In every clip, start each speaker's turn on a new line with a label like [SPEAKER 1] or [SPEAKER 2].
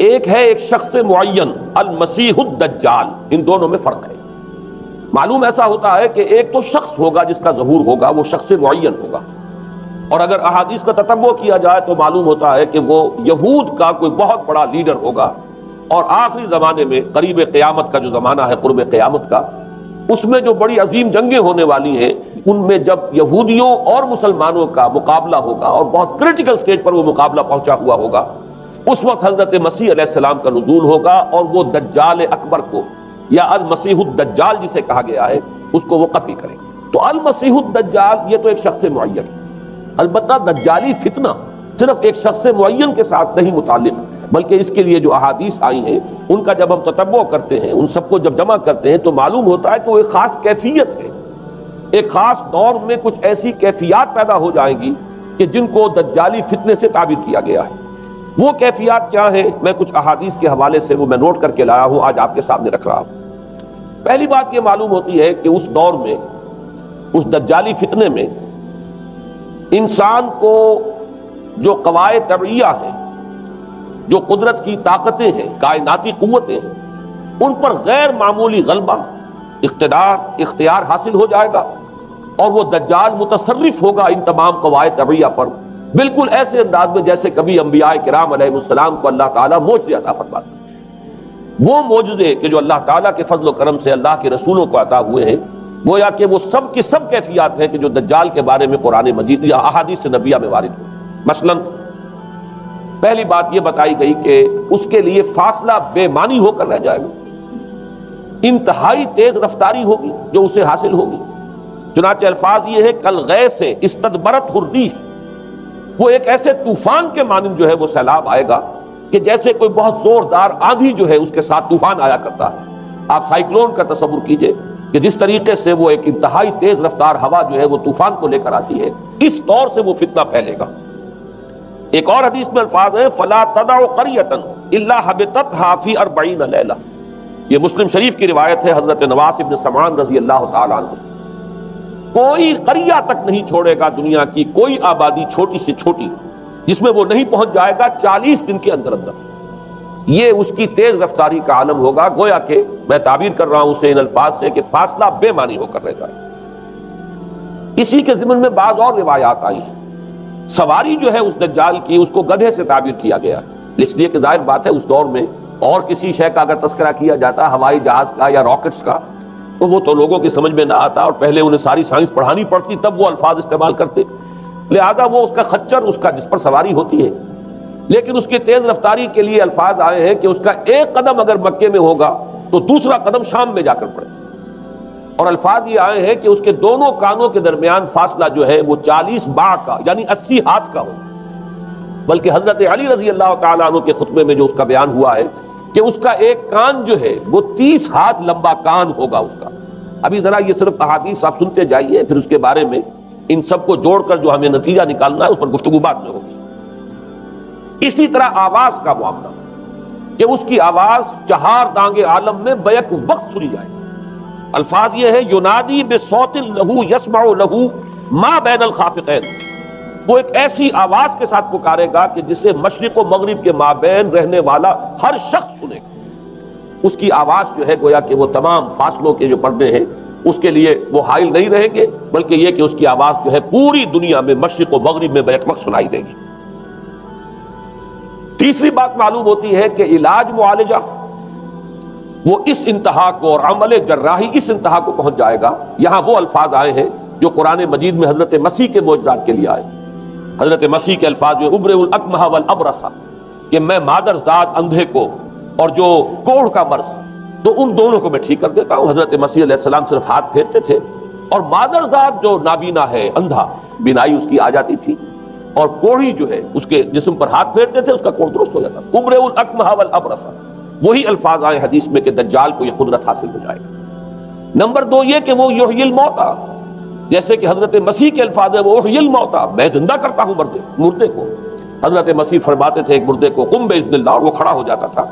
[SPEAKER 1] ایک ہے ایک شخص معین المسیح الدجال، ان دونوں میں فرق ہے۔ معلوم ایسا ہوتا ہے کہ ایک تو شخص ہوگا جس کا ظہور ہوگا، وہ شخص معین ہوگا، اور اگر احادیث کا تتبع کیا جائے تو معلوم ہوتا ہے کہ وہ یہود کا کوئی بہت بڑا لیڈر ہوگا، اور آخری زمانے میں قریب قیامت کا جو زمانہ ہے، قرب قیامت کا، اس میں جو بڑی عظیم جنگیں ہونے والی ہیں، ان میں جب یہودیوں اور مسلمانوں کا مقابلہ ہوگا اور بہت کریٹیکل سٹیج پر وہ مقابلہ پہنچا ہوا ہوگا، اس وقت حضرت مسیح علیہ السلام کا نزول ہوگا، اور وہ دجال اکبر کو یا المسیح الدجال جسے کہا گیا ہے اس کو وہ قتل کریں۔ تو المسیح الدجال یہ تو ایک شخص معین، البتہ دجالی فتنہ صرف ایک شخص معین کے ساتھ نہیں متعلق، بلکہ اس کے لیے جو احادیث آئی ہیں ان کا جب ہم تتبع کرتے ہیں، ان سب کو جب جمع کرتے ہیں تو معلوم ہوتا ہے کہ وہ ایک خاص کیفیت ہے، ایک خاص دور میں کچھ ایسی کیفیات پیدا ہو جائیں گی کہ جن کو دجالی فتنے سے تعبیر کیا گیا ہے۔ وہ کیفیات کیا ہیں؟ میں کچھ احادیث کے حوالے سے وہ میں نوٹ کر کے لایا ہوں، آج آپ کے سامنے رکھ رہا ہوں۔ پہلی بات یہ معلوم ہوتی ہے کہ اس دور میں، اس دجالی فتنے میں، انسان کو جو قواعد طبعیہ ہیں، جو قدرت کی طاقتیں ہیں، کائناتی قوتیں ہیں، ان پر غیر معمولی غلبہ، اختیار حاصل ہو جائے گا، اور وہ دجال متصرف ہوگا ان تمام قواعد طبعیہ پر، بالکل ایسے انداز میں جیسے کبھی انبیاء کرام علیہ السلام کو اللہ تعالیٰ معجزے عطا فرماتے۔ وہ معجزے کہ جو اللہ تعالیٰ کے فضل و کرم سے اللہ کے رسولوں کو عطا ہوئے ہیں، گویا کہ وہ سب کی سب کیفیات ہیں کہ جو دجال کے بارے میں قرآن مجید یا احادیث نبیہ میں وارد ہوئی۔ مثلاً پہلی بات یہ بتائی گئی کہ اس کے لیے فاصلہ بے معنی ہو کر رہ جائے گا، انتہائی تیز رفتاری ہوگی جو اسے حاصل ہوگی۔ چنانچہ الفاظ یہ ہے کالغیث استدبرت الريح، وہ ایک ایسے طوفان کے مانند جو ہے وہ سیلاب آئے گا کہ جیسے کوئی بہت زوردار آندھی جو ہے اس کے ساتھ طوفان آیا کرتا ہے۔ آپ سائیکلون کا تصور کیجئے کہ جس طریقے سے وہ ایک انتہائی تیز رفتار ہوا جو ہے وہ طوفان کو لے کر آتی ہے، اس طور سے وہ فتنہ پھیلے گا۔ ایک اور حدیث میں الفاظ ہے فَلَا تَدَعُ قَرْيَةً إِلَّا حَبِطَتْهَا فِي 40 لَيْلَةً، یہ مسلم شریف کی روایت ہے حضرت نواس ابن سمعان رضی اللہ تعالیٰ عنہ۔ کوئی قریہ تک نہیں چھوڑے گا دنیا کی کوئی آبادی چھوٹی سے چھوٹی جس میں وہ نہیں پہنچ جائے گا 40 دن کے اندر اندر۔ یہ اس کی تیز رفتاری کا عالم ہوگا، گویا کہ میں تعبیر کر رہا ہوں اسے ان الفاظ سے کہ فاصلہ بے معنی ہو کر رہ جائے۔ اسی کے ضمن میں بعض اور روایات آئی ہیں۔ سواری جو ہے اس دجال کی، اس کو گدھے سے تعبیر کیا گیا ہے، اس لیے کہ ظاہر بات ہے اس دور میں اور کسی شے کا اگر تذکرہ کیا جاتا ہوائی جہاز کا یا راکٹس کا تو وہ تو لوگوں کی سمجھ میں نہ آتا، اور پہلے انہیں ساری سائنس پڑھانی پڑتی تب وہ الفاظ استعمال کرتے، لہذا وہ اس کا خچر، اس کا جس پر سواری ہوتی ہے، لیکن اس کی تیز رفتاری کے لیے الفاظ آئے ہیں کہ اس کا ایک قدم اگر مکے میں ہوگا تو دوسرا قدم شام میں جا کر پڑے، اور الفاظ یہ آئے ہیں کہ اس کے دونوں کانوں کے درمیان فاصلہ جو ہے وہ 40 باع کا یعنی 80 ہاتھ کا ہوگا۔ بلکہ حضرت علی رضی اللہ تعالیٰ عنہ کے خطبے میں جو اس کا بیان ہوا ہے کہ اس کا ایک کان جو ہے وہ 30 ہاتھ لمبا کان ہوگا اس کا۔ ابھی ذرا یہ صرف احادیث آپ سنتے جائیے، پھر اس کے بارے میں ان سب کو جوڑ کر جو ہمیں نتیجہ نکالنا ہے اس پر گفتگو بعد میں ہوگی۔ اسی طرح آواز کا معاملہ کہ اس کی آواز 4 دانگ عالم میں بیک وقت سنی جائے۔ الفاظ یہ ہے ینادی بصوت لہو یسمع لہو ما بین الخافقین، وہ ایک ایسی آواز کے ساتھ پکارے گا کہ جسے مشرق و مغرب کے مابین رہنے والا ہر شخص سنے گا۔ اس کی آواز جو ہے گویا کہ وہ تمام فاصلوں کے جو پردے ہیں اس کے لیے وہ حائل نہیں رہیں گے، بلکہ یہ کہ اس کی آواز جو ہے پوری دنیا میں مشرق و مغرب میں بیک وقت سنائی دے گی۔ تیسری بات معلوم ہوتی ہے کہ علاج معالجہ وہ اس انتہا کو اور عمل جراحی اس انتہا کو پہنچ جائے گا۔ یہاں وہ الفاظ آئے ہیں جو قرآن مجید میں حضرت مسیح کے معجزات کے لیے آئے۔ حضرت مسیح کے الفاظ میں ابرئ الاکمہ والابرص، کہ میں مادر ذات اندھے کو اور جو کوڑھ کا مرض تو ان دونوں کو میں ٹھیک کر دیتا ہوں۔ حضرت مسیح علیہ السلام صرف ہاتھ پھیرتے تھے اور مادر ذات جو نابینا ہے، اندھا، بینائی اس کی آ جاتی تھی، اور کوڑھی جو ہے اس کے جسم پر ہاتھ پھیرتے تھے اس کا کوڑھ درست ہو جاتا۔ ابرئ الاکمہ والابرص، وہی الفاظ آئے حدیث میں کہ دجال کو یہ قدرت حاصل ہو جائے گا۔ نمبر 2 یہ کہ وہ یحیی الموتیٰ، جیسے کہ حضرت مسیح کے الفاظ ہے وہ احیی الموتیٰ، میں زندہ کرتا ہوں مردے کو۔ حضرت مسیح فرماتے تھے ایک مردے کو قم باذن اللہ، اور وہ کھڑا ہو جاتا تھا۔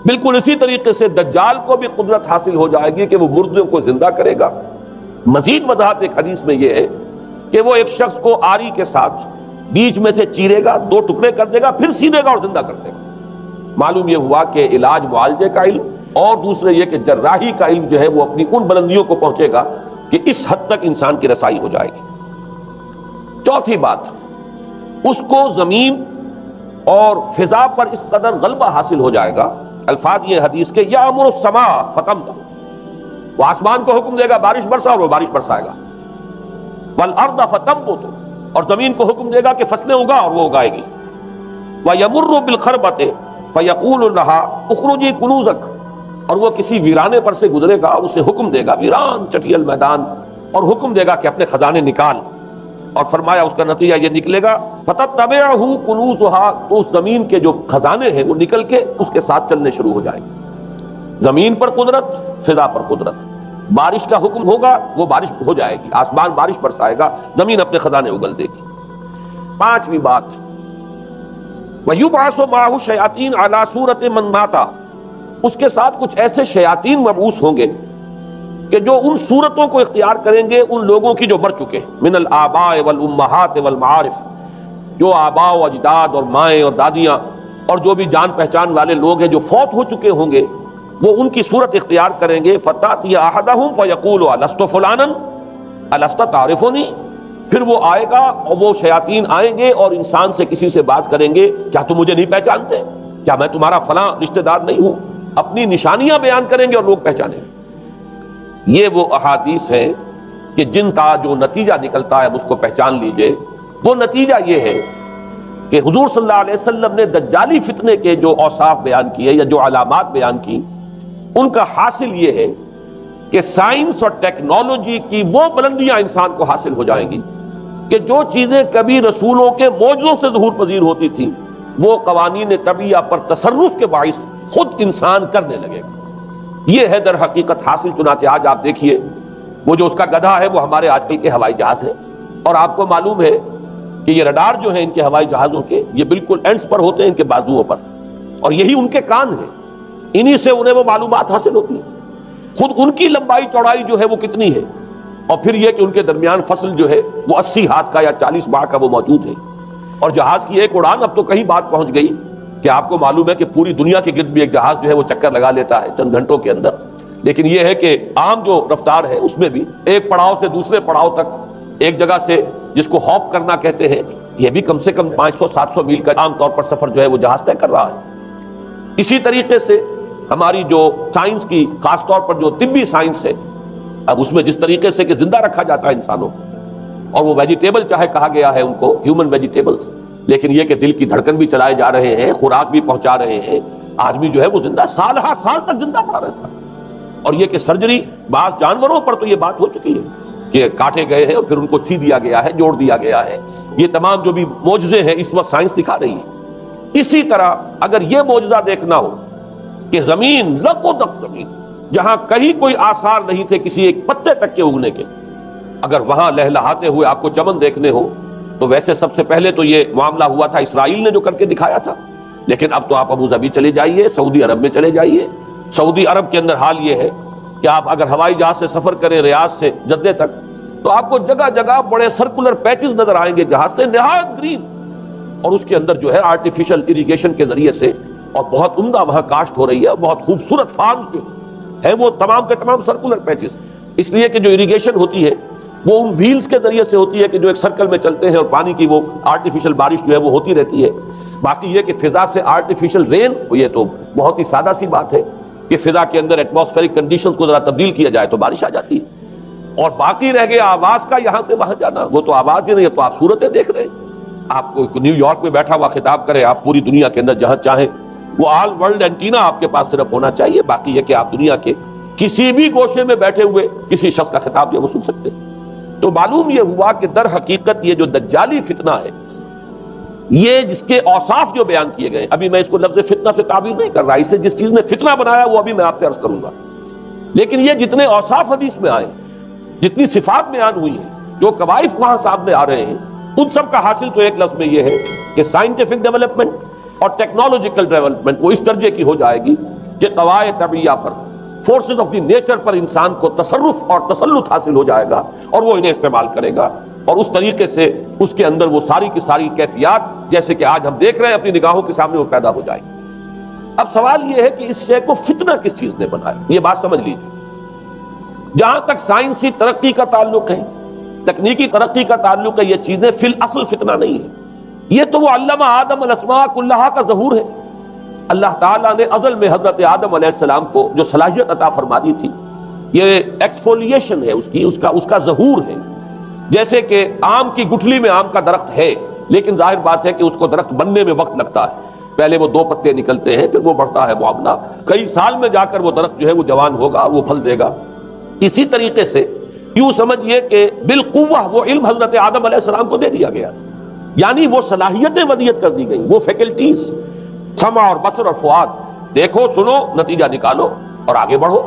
[SPEAKER 1] بالکل اسی طریقے سے دجال کو بھی قدرت حاصل ہو جائے گی کہ وہ مردوں کو زندہ کرے گا۔ مزید وضاحت ایک حدیث میں یہ ہے کہ وہ ایک شخص کو آری کے ساتھ بیچ میں سے چیرے گا، 2 ٹکڑے کر دے گا، پھر سینے گا اور زندہ کر دے گا۔ معلوم یہ ہوا کہ علاج معالجے کا علم اور دوسرے یہ کہ جراحی کا علم جو ہے وہ اپنی ان بلندیوں کو پہنچے گا کہ اس حد تک انسان کی رسائی ہو جائے گی۔ چوتھی بات، اس کو زمین اور فضا پر اس قدر غلبہ حاصل ہو جائے گا، الفاظ یہ حدیث کے یامر السماء فتمطر، وہ آسمان کو حکم دے گا بارش برسا اور وہ بارش برسائے گا، والارض فتنبت، اور زمین کو حکم دے گا کہ فصلیں اگا اور وہ اگائے گی، وَيَمُرُّ بِالْخَرْبَةِ فَيَقُولُ لَهَا اُخْرُجِي كُنُوزَكَ، اور وہ کسی ویرانے پر سے گزرے گا، اسے حکم دے گا، ویران چٹیل میدان، اور حکم دے گا کہ اپنے خزانے نکال، اور فرمایا اس کا نتیجہ یہ نکلے گا فَتَتَّبِعُهُ كُنُوزُهَا، تو اس زمین کے جو خزانے ہیں وہ نکل کے اس کے ساتھ چلنے شروع ہو جائیں گے۔ زمین پر قدرت، فضا پر قدرت، بارش کا حکم ہوگا وہ بارش ہو جائے گی، آسمان بارش برسائے گا، زمین اپنے خزانے اگل دے گی۔ پانچویں بات، وَيُبْعَثُ مَعَهُ الشَّيَاطِينُ عَلَى صُورَةِ مَن مَاتَ، اس کے ساتھ کچھ ایسے شیاطین مبعوث ہوں گے کہ جو ان صورتوں کو اختیار کریں گے ان لوگوں کی جو مر چکے ہیں، من الآباء والأمہات والمعارف، جو آباء و اجداد اور مائیں اور دادیاں اور جو بھی جان پہچان والے لوگ ہیں جو فوت ہو چکے ہوں گے، وہ ان کی صورت اختیار کریں گے۔ فَتَأْتِيَ أَحَدَهُمْ فَيَقُولُ أَلَسْتُ فُلَانًا أَلَسْتَ تَعْرِفُنِي، پھر وہ آئے گا اور وہ شیاطین آئیں گے اور انسان سے کسی سے بات کریں گے، کیا تم مجھے نہیں پہچانتے؟ کیا میں تمہارا فلاں رشتہ دار نہیں ہوں؟ اپنی نشانیاں بیان کریں گے اور لوگ پہچانیں گے۔ یہ وہ احادیث ہیں کہ جن کا جو نتیجہ نکلتا ہے اس کو پہچان لیجئے۔ وہ نتیجہ یہ ہے کہ حضور صلی اللہ علیہ وسلم نے دجالی فتنے کے جو اوصاف بیان کیے یا جو علامات بیان کی، ان کا حاصل یہ ہے کہ سائنس اور ٹیکنالوجی کی وہ بلندیاں انسان کو حاصل ہو جائیں گی کہ جو چیزیں کبھی رسولوں کے معجزوں سے ظہور پذیر ہوتی تھیں، وہ قوانین طبیعہ پر تصرف کے باعث خود انسان کرنے لگے گا۔ یہ ہے در حقیقت حاصل۔ چنانچہ آج آپ دیکھیے وہ جو اس کا گدھا ہے وہ ہمارے آج کل کے ہوائی جہاز ہے، اور آپ کو معلوم ہے کہ یہ رڈار جو ہیں ان کے ہوائی جہازوں کے، یہ بالکل اینڈز پر ہوتے ہیں، ان کے بازوؤں پر، اور یہی ان کے کان ہیں، انہی سے انہیں وہ معلومات حاصل ہوتی ہیں۔ خود ان کی لمبائی چوڑائی جو ہے وہ کتنی ہے، اور پھر یہ کہ ان کے درمیان فصل جو ہے وہ 80 ہاتھ کا یا 40 باہ کا وہ موجود ہے، اور جہاز کی ایک اڑان اب تو کہیں بات پہنچ گئی کہ آپ کو معلوم ہے کہ پوری دنیا کے گرد بھی ایک جہاز جو ہے وہ چکر لگا لیتا ہے چند گھنٹوں کے اندر۔ لیکن یہ ہے کہ عام جو رفتار ہے اس میں بھی ایک پڑاؤ سے دوسرے پڑاؤ تک، ایک جگہ سے جس کو ہاپ کرنا کہتے ہیں، یہ بھی کم سے کم 500-700 میل کا عام طور پر سفر جو ہے وہ جہاز طے کر رہا ہے۔ اسی طریقے سے ہماری جو سائنس کی، خاص طور پر جو طبی سائنس ہے، اب اس میں جس طریقے سے کہ زندہ رکھا جاتا ہے انسانوں کو، اور وہ ویجیٹیبل چاہے کہا گیا ہے ان کو ہیومن ویجیٹیبلز، لیکن یہ کہ دل کی دھڑکن بھی چلائے جا رہے ہیں، خوراک بھی پہنچا رہے ہیں، آدمی جو ہے وہ زندہ سال ہر سال تک زندہ پڑا رہتا ہے۔ اور یہ کہ سرجری بعض جانوروں پر تو یہ بات ہو چکی ہے کہ کاٹے گئے ہیں اور پھر ان کو سی دیا گیا ہے، جوڑ دیا گیا ہے۔ یہ تمام جو بھی معجزے ہیں اس وقت سائنس دکھا رہی ہے۔ اسی طرح اگر یہ معجزہ دیکھنا ہو کہ زمین لقدق زمین، جہاں کہیں کوئی آثار نہیں تھے کسی ایک پتے تک کے اگنے کے، اگر وہاں لہلہاتے ہوئے آپ کو چمن دیکھنے ہو، تو ویسے سب سے پہلے تو یہ معاملہ ہوا تھا اسرائیل نے جو کر کے دکھایا تھا، لیکن اب تو آپ ابو ظبی چلے جائیے، سعودی عرب میں چلے جائیے۔ سعودی عرب کے اندر حال یہ ہے کہ آپ اگر ہوائی جہاز سے سفر کریں ریاض سے جدہ تک، تو آپ کو جگہ جگہ بڑے سرکولر پیچز نظر آئیں گے جہاز سے، نہایت گرین، اور اس کے اندر جو ہے آرٹیفیشل اریگیشن کے ذریعے سے، اور بہت عمدہ وہاں کاشت ہو رہی ہے، بہت خوبصورت فارمز جو ہیں وہ تمام کے تمام سرکولر پیچز، اس لیے کہ جو اریگیشن ہوتی ہے وہ ان ویلز کے ذریعے سے ہوتی ہے کہ جو ایک سرکل میں چلتے ہیں، اور پانی کی وہ آرٹیفیشل بارش جو ہے وہ ہوتی رہتی ہے۔ باقی یہ کہ فضا سے آرٹیفیشل رین، یہ تو بہت ہی سادہ سی بات ہے کہ فضا کے اندر ایٹماسفیرک کنڈیشنز کو ذرا تبدیل کیا جائے تو بارش آ جاتی ہے۔ اور باقی رہ گیا آواز کا یہاں سے وہاں جانا، وہ تو آواز ہی نہیں ہے، تو آپ صورتیں دیکھ رہے ہیں۔ آپ کو نیو یارک میں بیٹھا ہوا خطاب کرے، آپ پوری دنیا کے اندر جہاں چاہیں، وہ آل ورلڈ اینٹینا آپ کے پاس صرف ہونا چاہیے، باقی یہ کہ آپ دنیا کے کسی بھی گوشے میں بیٹھے ہوئے کسی شخص کا خطاب جو وہ سن سکتے ہیں۔ تو معلوم یہ ہوا کہ در حقیقت یہ جو دجالی فتنہ ہے، یہ جس کے اوصاف جو بیان کیے گئے، ابھی میں اس کو لفظ فتنہ سے تعبیر نہیں کر رہا، اسے جس چیز نے فتنہ بنایا وہ ابھی میں آپ سے عرض کروں گا، لیکن یہ جتنے اوصاف حدیث میں آئے، جتنی صفات بیان ہوئی ہیں، جو کوائف وہاں سامنے آ رہے ہیں، ان سب کا حاصل تو ایک لفظ میں یہ ہے کہ سائنٹیفک ڈیولپمنٹ اور ٹیکنالوجیکل ڈیولپمنٹ وہ اس درجے کی ہو جائے گی کہ قواعد طبیعہ پر، فورسز آف دی نیچر پر انسان کو تصرف اور تسلط حاصل ہو جائے گا، اور وہ انہیں استعمال کرے گا، اور اس طریقے سے اس کے اندر وہ ساری کی ساری کیفیات جیسے کہ آج ہم دیکھ رہے ہیں اپنی نگاہوں کے سامنے وہ پیدا ہو جائیں۔ اب سوال یہ ہے کہ اس شے کو فتنہ کس چیز نے بنایا؟ یہ بات سمجھ لیجیے. جہاں تک سائنسی ترقی کا تعلق ہے، تکنیکی ترقی کا تعلق ہے، یہ چیزیں فی الاصل فتنہ نہیں ہے. یہ تو وہ علمہ آدم الاسماء کلہا کا ظہور ہے. اللہ تعالیٰ نے ازل میں حضرت آدم علیہ السلام کو جو صلاحیت عطا فرما دی تھی، یہ ایکسفولیشن ہے اس کا ظہور ہے. جیسے کہ آم کی گٹھلی میں آم کا درخت ہے، لیکن ظاہر بات ہے کہ اس کو درخت بننے میں وقت لگتا ہے. پہلے وہ 2 پتے نکلتے ہیں، پھر وہ بڑھتا ہے معاملہ، کئی سال میں جا کر وہ درخت جو ہے وہ جوان ہوگا، وہ پھل دے گا. اسی طریقے سے یوں سمجھیے کہ بالقوہ وہ علم حضرت آدم علیہ السلام کو دے دیا گیا، یعنی وہ صلاحیتیں ودیت کر دی گئیں، وہ فیکلٹیز، سمع اور بصر اور فؤاد، دیکھو سنو نتیجہ نکالو اور آگے بڑھو.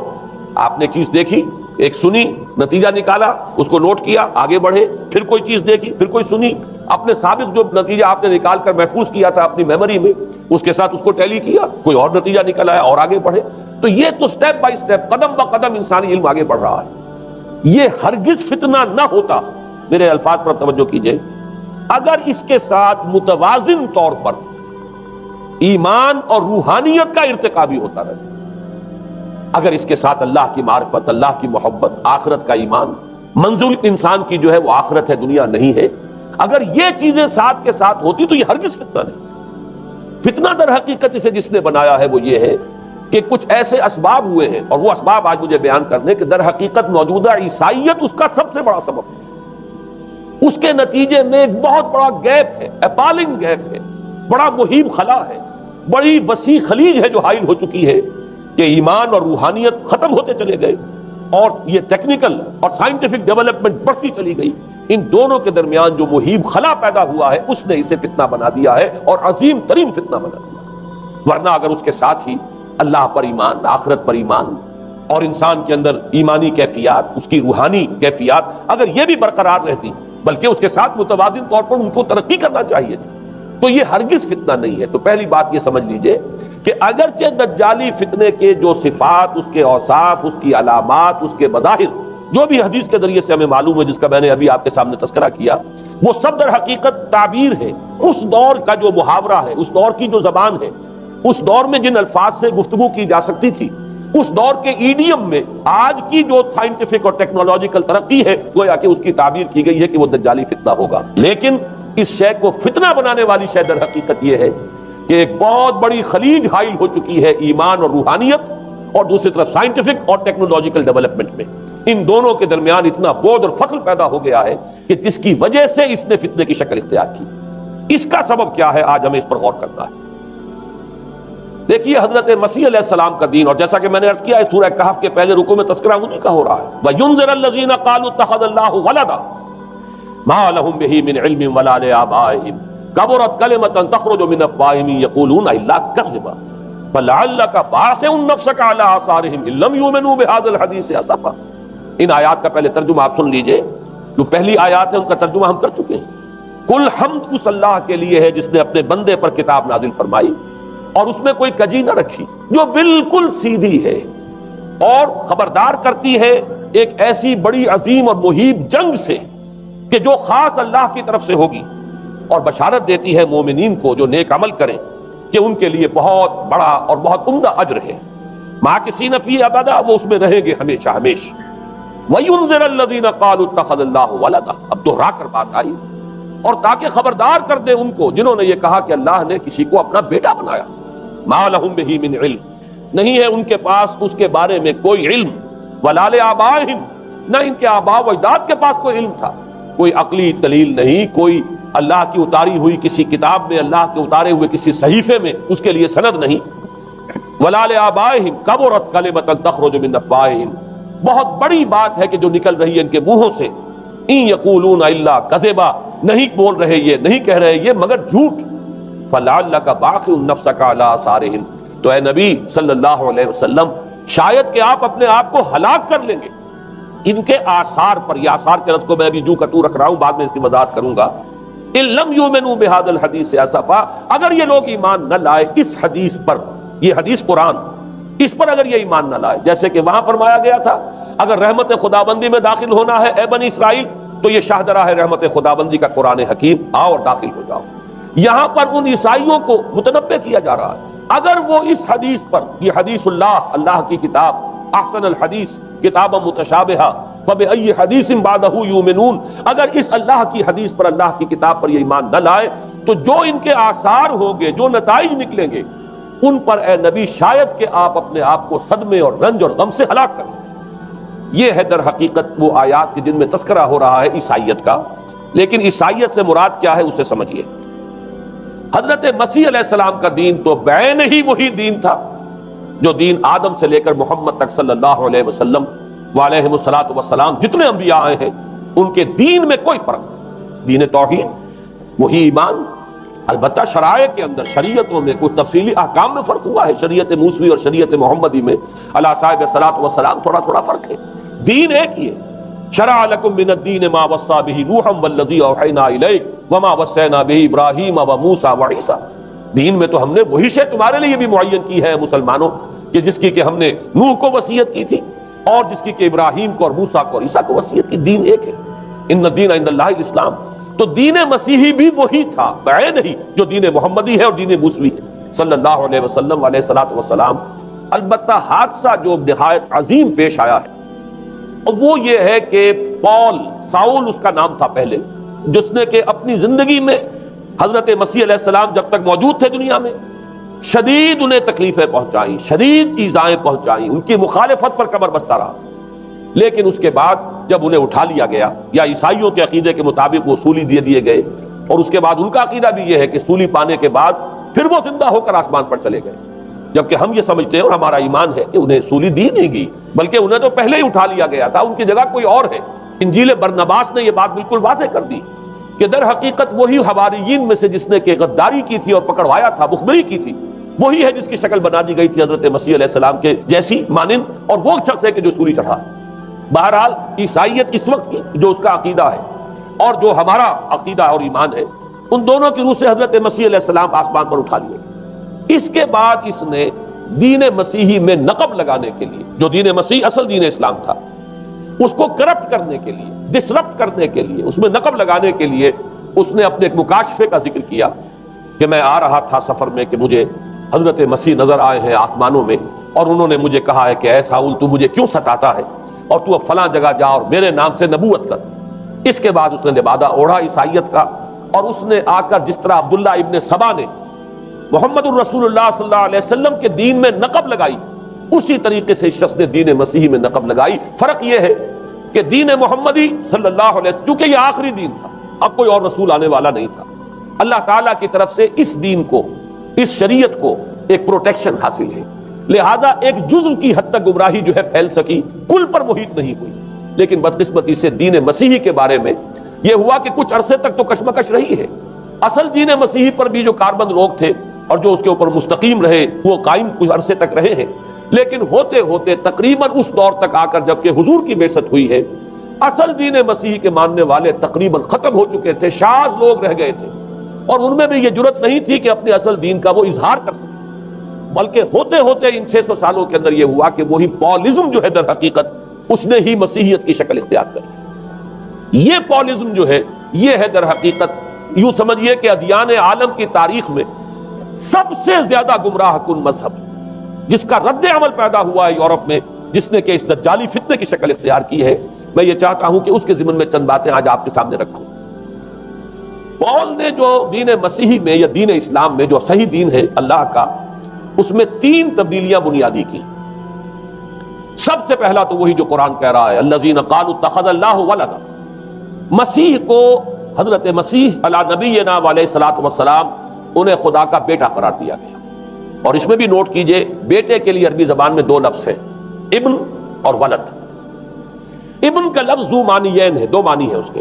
[SPEAKER 1] آپ نے چیز دیکھی، ایک سنی، نتیجہ نکالا، اس کو نوٹ کیا، آگے بڑھے، پھر کوئی چیز دیکھی، پھر کوئی سنی، اپنے سابق جو نتیجہ آپ نے نکال کر محفوظ کیا تھا اپنی میموری میں، اس کے ساتھ اس کو ٹیلی کیا، کوئی اور نتیجہ نکل آیا اور آگے بڑھے. تو یہ تو سٹیپ بائی سٹیپ، قدم بہ قدم انسانی علم آگے بڑھ رہا ہے. یہ ہرگز فتنہ نہ ہوتا، میرے الفاظ پر توجہ کیجئے، اگر اس کے ساتھ متوازن طور پر ایمان اور روحانیت کا ارتقا بھی ہوتا رہے. اگر اس کے ساتھ اللہ کی معرفت، اللہ کی محبت، آخرت کا ایمان، منزل انسان کی جو ہے وہ آخرت ہے، دنیا نہیں ہے، اگر یہ چیزیں ساتھ کے ساتھ ہوتی تو یہ ہرگز فتنہ نہیں. فتنہ در حقیقت اسے جس نے بنایا ہے وہ یہ ہے کہ کچھ ایسے اسباب ہوئے ہیں، اور وہ اسباب آج مجھے بیان کرنے کہ در حقیقت موجودہ عیسائیت اس کا سب سے بڑا سبب ہے. اس کے نتیجے میں ایک بہت بڑا گیپ ہے، اپالنگ گیپ ہے، بڑا مہیب خلا ہے، بڑی وسیع خلیج ہے جو حائل ہو چکی ہے کہ ایمان اور روحانیت ختم ہوتے چلے گئے، اور یہ ٹیکنیکل اور سائنٹیفک ڈیولپمنٹ بڑھتی چلی گئی. ان دونوں کے درمیان جو مہیب خلا پیدا ہوا ہے اس نے اسے فتنہ بنا دیا ہے، اور عظیم ترین فتنہ بنا دیا. ورنہ اگر اس کے ساتھ ہی اللہ پر ایمان، آخرت پر ایمان، اور انسان کے اندر ایمانی کیفیات، اس کی روحانی کیفیات اگر یہ بھی برقرار رہتی، بلکہ اس کے ساتھ متوازن طور پر ان کو ترقی کرنا چاہیے تھی، تو یہ ہرگز فتنہ نہیں ہے. تو پہلی بات یہ سمجھ لیجئے کہ اگرچہ دجالی فتنے کے جو صفات، اس کے اوصاف، اس کی علامات، اس کے مظاہر جو بھی حدیث کے ذریعے سے ہمیں معلوم ہے، جس کا میں نے ابھی آپ کے سامنے تذکرہ کیا، وہ سب در حقیقت تعبیر ہے اس دور کا جو محاورہ ہے، اس دور کی جو زبان ہے، اس دور میں جن الفاظ سے گفتگو کی جا سکتی تھی، اس دور کے ایڈیم میں آج کی جو سائنٹیفک اور ٹیکنالوجیکل ترقی ہے، گویا کہ اس کی تعبیر کی گئی ہے کہ وہ دجالی فتنہ ہوگا. لیکن اس شے کو فتنہ بنانے والی شے در حقیقت یہ ہے کہ ایک بہت بڑی خلیج حائل ہو چکی ہے ایمان اور روحانیت، اور دوسری طرف سائنٹیفک اور ٹیکنالوجیکل ڈیولپمنٹ میں. ان دونوں کے درمیان اتنا بعد اور فصل پیدا ہو گیا ہے کہ جس کی وجہ سے اس نے فتنے کی شکل اختیار کی. اس کا سبب کیا ہے، آج ہمیں اس پر غور کرنا ہے. دیکھیے حضرت مسیح علیہ السلام کا دین، اور جیسا کہ میں نے عرض کیا ہے سورہ کہف کے پہلے رکوع میں تذکرہ انہی کا ہو رہا ہے. وَيُنذِرَ الَّذِينَ قَالُوا اتَّخَذَ اللَّهُ وَلَدًا مَا لَهُم بِهِ مِنْ عِلْمٍ وَلَا لِآبَائِهِمْ كَبُرَتْ كَلِمَةً تَخْرُجُ مِنْ أَفْوَاهِهِمْ يَقُولُونَ إِلَّا كَذِبًا فَلَعَلَّكَ بَاخِعٌ نَفْسَكَ عَلَىٰ آثَارِهِمْ إِن لَّمْ يُؤْمِنُوا بِهَٰذَا الْحَدِيثِ أَسَفًا. ان آیات کا پہلے ترجمہ آپ سن لیجئے، جو پہلی آیات ہے ان کا ترجمہ ہم کر چکے ہیں. کل حمد اس اللہ کے لیے ہے جس نے اپنے بندے پر کتاب نازل فرمائی اور اس میں کوئی کجی نہ رکھی، جو بالکل سیدھی ہے اور خبردار کرتی ہے ایک ایسی بڑی عظیم اور مہیب جنگ سے کہ جو خاص اللہ کی طرف سے ہوگی، اور بشارت دیتی ہے مومنین کو جو نیک عمل کریں کہ ان کے لیے بہت بڑا اور بہت عمدہ اجر ہے. ماکثین فیہ ابدا، وہ اس میں رہیں گے ہمیشہ ہمیشہ. وَيُنذِرَ الَّذِينَ قَالُوا اتَّخَذَ اللَّهُ وَلَدًا، اب دوہرا کر بات آئی، اور تاکہ خبردار کر دے ان کو جنہوں نے یہ کہا کہ اللہ نے کسی کو اپنا بیٹا بنایا. مَا لَهُم بِهِ مِنْ عِلْم، نہیں ہے ان کے پاس اس کے بارے میں کوئی علم. وَلَا لِآبَائِهِمْ، نہ ان کے آباء و اجداد کے پاس کوئی علم تھا، کوئی عقلی دلیل نہیں، کوئی اللہ کی اتاری ہوئی کسی کتاب میں، اللہ کے اتارے ہوئے کسی صحیفے میں اس کے لیے سند نہیں. وَلَا لِآبَائِهِمْ كَبُرَتْ كَلِمَةً تَخْرُجُ مِنْ أَفْوَاهِهِمْ، بہت بڑی بات ہے کہ جو نکل رہی ہے ان کے منہوں سے. ان یقولون الا کذبا، نہیں بول رہے یہ، نہیں کہہ رہے یہ مگر جھوٹ. فلعلک باخع نفسک علی آثارہم، تو اے نبی صلی اللہ علیہ وسلم شاید کہ آپ اپنے آپ کو ہلاک کر لیں گے ان کے آثار پر. یہ آثار کے لفظ کو میں ابھی جو کٹو رکھ رہا ہوں، بعد میں اس کی وضاحت کروں گا. ان لم یؤمنوا بهذا الحدیث اسفا، اگر یہ لوگ ایمان نہ لائے اس حدیث پر، یہ حدیث قرآن، اس پر اگر یہ ایمان نہ لائے، جیسے کہ وہاں فرمایا گیا تھا اگر رحمت خداوندی میں داخل ہونا ہے اے بنی اسرائیل تو یہ شاہدرہ ہے رحمت خداوندی کا قرآن حکیم، آؤ اور داخل ہو جاؤ. یہاں پر ان عیسائیوں کو متنبہ کیا جا رہا ہے اگر وہ اس حدیث پر، یہ حدیث اللہ کی کتاب، احسن الحدیث کتاب متشابہہ فبأی حدیث بعدہ یؤمنون، اگر اس اللہ کی حدیث پر، اللہ کی کتاب پر یہ ایمان نہ لائے تو جو ان کے آثار ہوں گے، جو نتائج نکلیں گے، ان پر اے نبی شاید کہ آپ اپنے آپ کو صدمے اور رنج اور غم سے ہلاک کریں۔ یہ ہے در حقیقت وہ آیات کے جن میں تذکرہ ہو رہا ہے عیسائیت کا۔ لیکن عیسائیت سے مراد کیا ہے اسے سمجھیے۔ حضرت مسیح علیہ السلام کا دین تو بعین ہی وہی دین تھا جو دین آدم سے لے کر محمد تک صلی اللہ علیہ وسلم وعلیہ الصلوۃ والسلام جتنے انبیاء آئے ہیں ان کے دین میں کوئی فرق نہیں۔ دین توحید وہی ایمان، البتہ شرائع کے اندر، شریعتوں میں کچھ تفصیلی احکام میں فرق ہوا ہے، شریعت موسوی اور شریعت محمدی میں علی صاحب الصلوۃ والسلام تھوڑا تھوڑا فرق ہے، دین ایک ہی ہے۔ شرع لکم من الدین ما وصى به نوحا والذی اوحینا الیک وما وصینا به ابراہیم وموسیٰ وعیسیٰ، دین میں تو ہم نے وہی شے تمہارے لیے بھی معین کی ہے مسلمانوں کہ جس کی کہ ہم نے نوح کو وصیت کی تھی اور جس کی کہ ابراہیم کو اور موسیٰ کو اور عیسیٰ کو وصیت کی، دین ایک ہے۔ ان الدین عند اللہ الاسلام، تو دین مسیحی بھی وہی تھا بعین ہی جو دین محمدی ہے اور دین موسوی ہے صلی اللہ علیہ وسلم علیہ الصلوۃ والسلام۔ البتہ حادثہ جو نہایت عظیم پیش آیا ہے وہ یہ ہے کہ پال، ساؤل اس کا نام تھا پہلے، جس نے کہ اپنی زندگی میں حضرت مسیح علیہ السلام جب تک موجود تھے دنیا میں شدید انہیں تکلیفیں پہنچائیں، شدید ایذائیں پہنچائیں، ان کی مخالفت پر کمر بستہ رہا۔ لیکن اس کے بعد جب انہیں اٹھا لیا گیا، یا عیسائیوں کے عقیدے کے مطابق وہ سولی دے دیے گئے، اور اس کے بعد ان کا عقیدہ بھی یہ ہے کہ سولی پانے کے بعد پھر وہ زندہ ہو کر آسمان پر چلے گئے، جبکہ ہم یہ سمجھتے ہیں اور ہمارا ایمان ہے کہ انہیں سولی دی نہیں گئی، بلکہ انہیں تو پہلے ہی اٹھا لیا گیا تھا، ان کی جگہ کوئی اور ہے۔ انجیل برنباس نے یہ بات بالکل واضح کر دی کہ در حقیقت وہی حواریین میں سے جس نے کہ غداری کی تھی اور پکڑوایا تھا، مخبری کی تھی، وہی ہے جس کی شکل بنا دی گئی تھی حضرت مسیح علیہ السلام کے جیسی مانند، اور وہ شخص ہے کہ جو سولی چڑھا۔ بہرحال عیسائیت اس وقت کی جو اس کا عقیدہ ہے اور جو ہمارا عقیدہ اور ایمان ہے، ان دونوں کی روح سے حضرت مسیح علیہ السلام آسمان پر اٹھا لیے گئے۔ اس کے بعد اس نے دین مسیحی میں نقب لگانے کے لیے، جو دین مسیح اصل دین اسلام تھا، اس کو کرپٹ کرنے کے لیے، ڈسرپٹ کرنے کے لیے، اس میں نقب لگانے کے لیے اس نے اپنے ایک مکاشفے کا ذکر کیا کہ میں آ رہا تھا سفر میں کہ مجھے حضرت مسیح نظر آئے ہیں آسمانوں میں، اور انہوں نے مجھے کہا ہے کہ اے ساؤل تو مجھے کیوں ستاتا ہے، اور تو اب فلاں جگہ جا اور میرے نام سے نبوت کر۔ اس کے بعد اس نے لبادہ اوڑھا عیسائیت کا، اور اس نے آ کر جس طرح عبداللہ ابن سبا نے محمد الرسول اللہ صلی اللہ علیہ وسلم کے دین میں نقب لگائی، اسی طریقے سے اس شخص نے دین مسیحی میں نقب لگائی۔ فرق یہ ہے کہ دین محمدی صلی اللہ علیہ وسلم، کیونکہ یہ آخری دین تھا، اب کوئی اور رسول آنے والا نہیں تھا، اللہ تعالیٰ کی طرف سے اس دین کو، اس شریعت کو ایک پروٹیکشن حاصل ہے، لہذا ایک جزو کی حد تک گمراہی جو ہے پھیل سکی، کل پر محیط نہیں ہوئی۔ لیکن بدقسمتی سے دین مسیحی کے بارے میں یہ ہوا کہ کچھ عرصے تک تو کشمکش رہی ہے۔ اصل دین مسیحی پر بھی جو کاربند لوگ تھے اور جو اس کے اوپر مستقیم رہے، وہ قائم کچھ عرصے تک رہے ہیں، لیکن ہوتے ہوتے تقریباً اس دور تک آ کر جب کہ حضور کی بعثت ہوئی ہے، اصل دین مسیحی کے ماننے والے تقریباً ختم ہو چکے تھے، شاذ لوگ رہ گئے تھے، اور ان میں بھی یہ جرت نہیں تھی کہ اپنے اصل دین کا وہ اظہار کر سکے، بلکہ ہوتے ہوتے ان 600 سالوں کے اندر یہ ہوا کہ وہی پالزم جو ہے در حقیقت اس نے ہی مسیحیت کی شکل اختیار کری۔ یہ پالزم جو ہے یہ ہے در حقیقت یوں سمجھیے کہ ادیان عالم کی تاریخ میں سب سے زیادہ گمراہ کن مذہب، جس کا رد عمل پیدا ہوا ہے یورپ میں، جس نے کہ اس دجالی فتنے کی شکل اختیار کی ہے۔ میں یہ چاہتا ہوں کہ اس کے ضمن میں چند باتیں آج آپ کے سامنے رکھوں۔ پال نے جو دین مسیحی میں یا دین اسلام میں جو صحیح دین ہے اللہ کا، اس میں 3 تبدیلیاں بنیادی کی۔ سب سے پہلا تو وہی جو قرآن کہہ رہا ہے، الذین قالوا اتخذ اللہ ولدا، مسیح کو، حضرت مسیح علی نبینا علیہ الصلوۃ والسلام، انہیں خدا کا بیٹا قرار دیا گیا۔ اور اس میں بھی نوٹ کیجئے، بیٹے کے لیے عربی زبان میں 2 لفظ ہیں، ابن اور ولد۔ ابن کا لفظ ذو معنیین ہے، 2 معنی ہے اس کے۔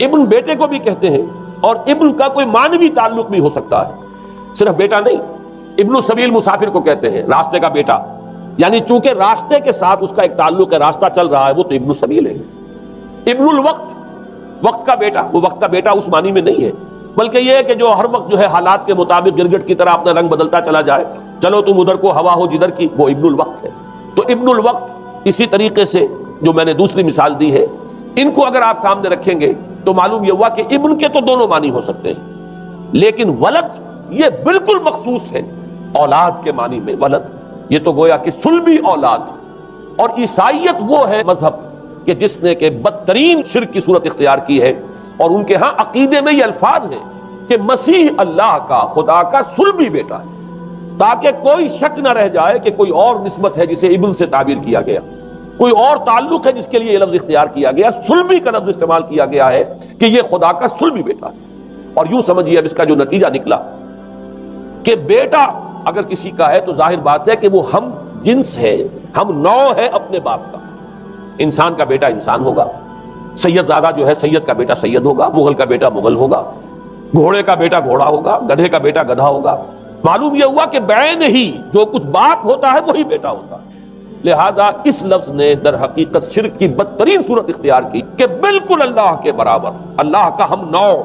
[SPEAKER 1] ابن بیٹے کو بھی کہتے ہیں، اور ابن کا کوئی معنوی تعلق بھی ہو سکتا ہے، صرف بیٹا نہیں۔ ابن السبیل مسافر کو کہتے ہیں، راستے کا بیٹا، یعنی چونکہ راستے کے ساتھ اس کا ایک تعلق ہے، راستہ چل رہا ہے، وہ تو ابن السبیل ہے۔ ابن الوقت، وقت کا بیٹا، وہ وقت کا بیٹا اس معنی میں نہیں ہے، بلکہ یہ ہے کہ جو ہر وقت جو ہے حالات کے مطابق گرگٹ کی طرح اپنا رنگ بدلتا چلا جائے، چلو تم ادھر کو ہوا ہو جدھر کی، وہ ابن الوقت ہے۔ تو ابن الوقت اسی طریقے سے جو میں نے دوسری مثال دی ہے، ان کو اگر آپ سامنے رکھیں گے تو معلوم یہ ہوا کہ ابن کے تو دونوں معنی ہو سکتے ہیں، لیکن ولد یہ بالکل مخصوص ہے، اولاد کے معنی میں ولد، یہ تو گویا کہ صلبی اولاد. اور عیسائیت وہ ہے مذہب کہ جس نے کہ بدترین شرک کی صورت اختیار کی ہے، اور ان کے ہاں عقیدے میں یہ الفاظ ہیں کہ مسیح اللہ کا، خدا کا صلبی بیٹا ہے، تاکہ کوئی شک نہ رہ جائے کہ کوئی اور نسبت ہے جسے ابن سے تعبیر کیا گیا، کوئی اور تعلق ہے جس کے لیے یہ لفظ اختیار کیا گیا. صلبی کا لفظ استعمال کیا گیا ہے کہ یہ خدا کا صلبی بیٹا ہے. اور یوں سمجھیے اب اس کا جو نتیجہ نکلا کہ بیٹا اگر کسی کا ہے تو ظاہر بات ہے کہ وہ ہم جنس ہے، ہم نوع ہے اپنے باپ کا. انسان کا بیٹا انسان ہوگا، سید زادہ جو ہے سید کا بیٹا سید ہوگا، مغل کا بیٹا مغل ہوگا، گھوڑے کا بیٹا گھوڑا ہوگا، گدھے کا بیٹا گدھا ہوگا. معلوم یہ ہوا کہ بعین ہی جو کچھ باپ ہوتا ہے وہی بیٹا ہوتا ہے. لہذا اس لفظ نے در حقیقت شرک کی بدترین صورت اختیار کی کہ بالکل اللہ کے برابر، اللہ کا ہم نوع.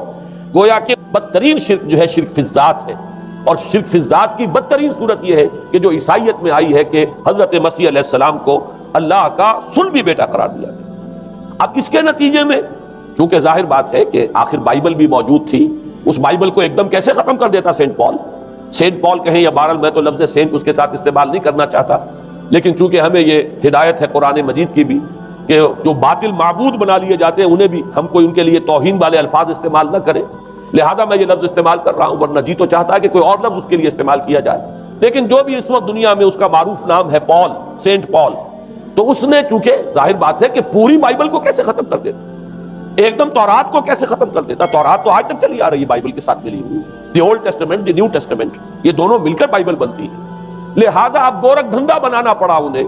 [SPEAKER 1] گویا کہ بدترین شرک جو ہے شرک فی الذات ہے، اور شرک فی الذات کی بدترین صورت یہ ہے کہ جو عیسائیت میں آئی ہے کہ حضرت مسیح علیہ السلام کو اللہ کا صلبی بیٹا قرار دیا گیا. اب اس کے نتیجے میں چونکہ ظاہر بات ہے کہ آخر بائبل بھی موجود تھی، اس بائبل کو ایک دم کیسے ختم کر دیتا سینٹ پال کہیں یا بہرحال میں تو لفظ سینٹ اس کے ساتھ استعمال نہیں کرنا چاہتا، لیکن چونکہ ہمیں یہ ہدایت ہے قرآن مجید کی بھی کہ جو باطل معبود بنا لیے جاتے ہیں انہیں بھی ہم کوئی ان کے لیے توہین والے الفاظ استعمال نہ کریں، لہذا میں یہ لفظ استعمال کر رہا ہوں، ورنہ جی تو چاہتا ہے کہ کوئی اور لفظ اس کے لیے استعمال کیا جائے. لیکن جو بھی اس وقت دنیا میں اس کا معروف نام ہے پال، سینٹ پال، تو اس نے چونکہ ظاہر بات ہے کہ پوری بائبل کو کیسے ختم کر دیتا، ایک دم تورات کو کیسے ختم کر دیتا. تورات تو آج تک چلی آ رہی ہے بائبل کے ساتھ ملی ہوئی، the old testament, the new testament, یہ دونوں مل کر بائبل بنتی ہے. لہذا اب گورکھ دھندا بنانا پڑا انہیں،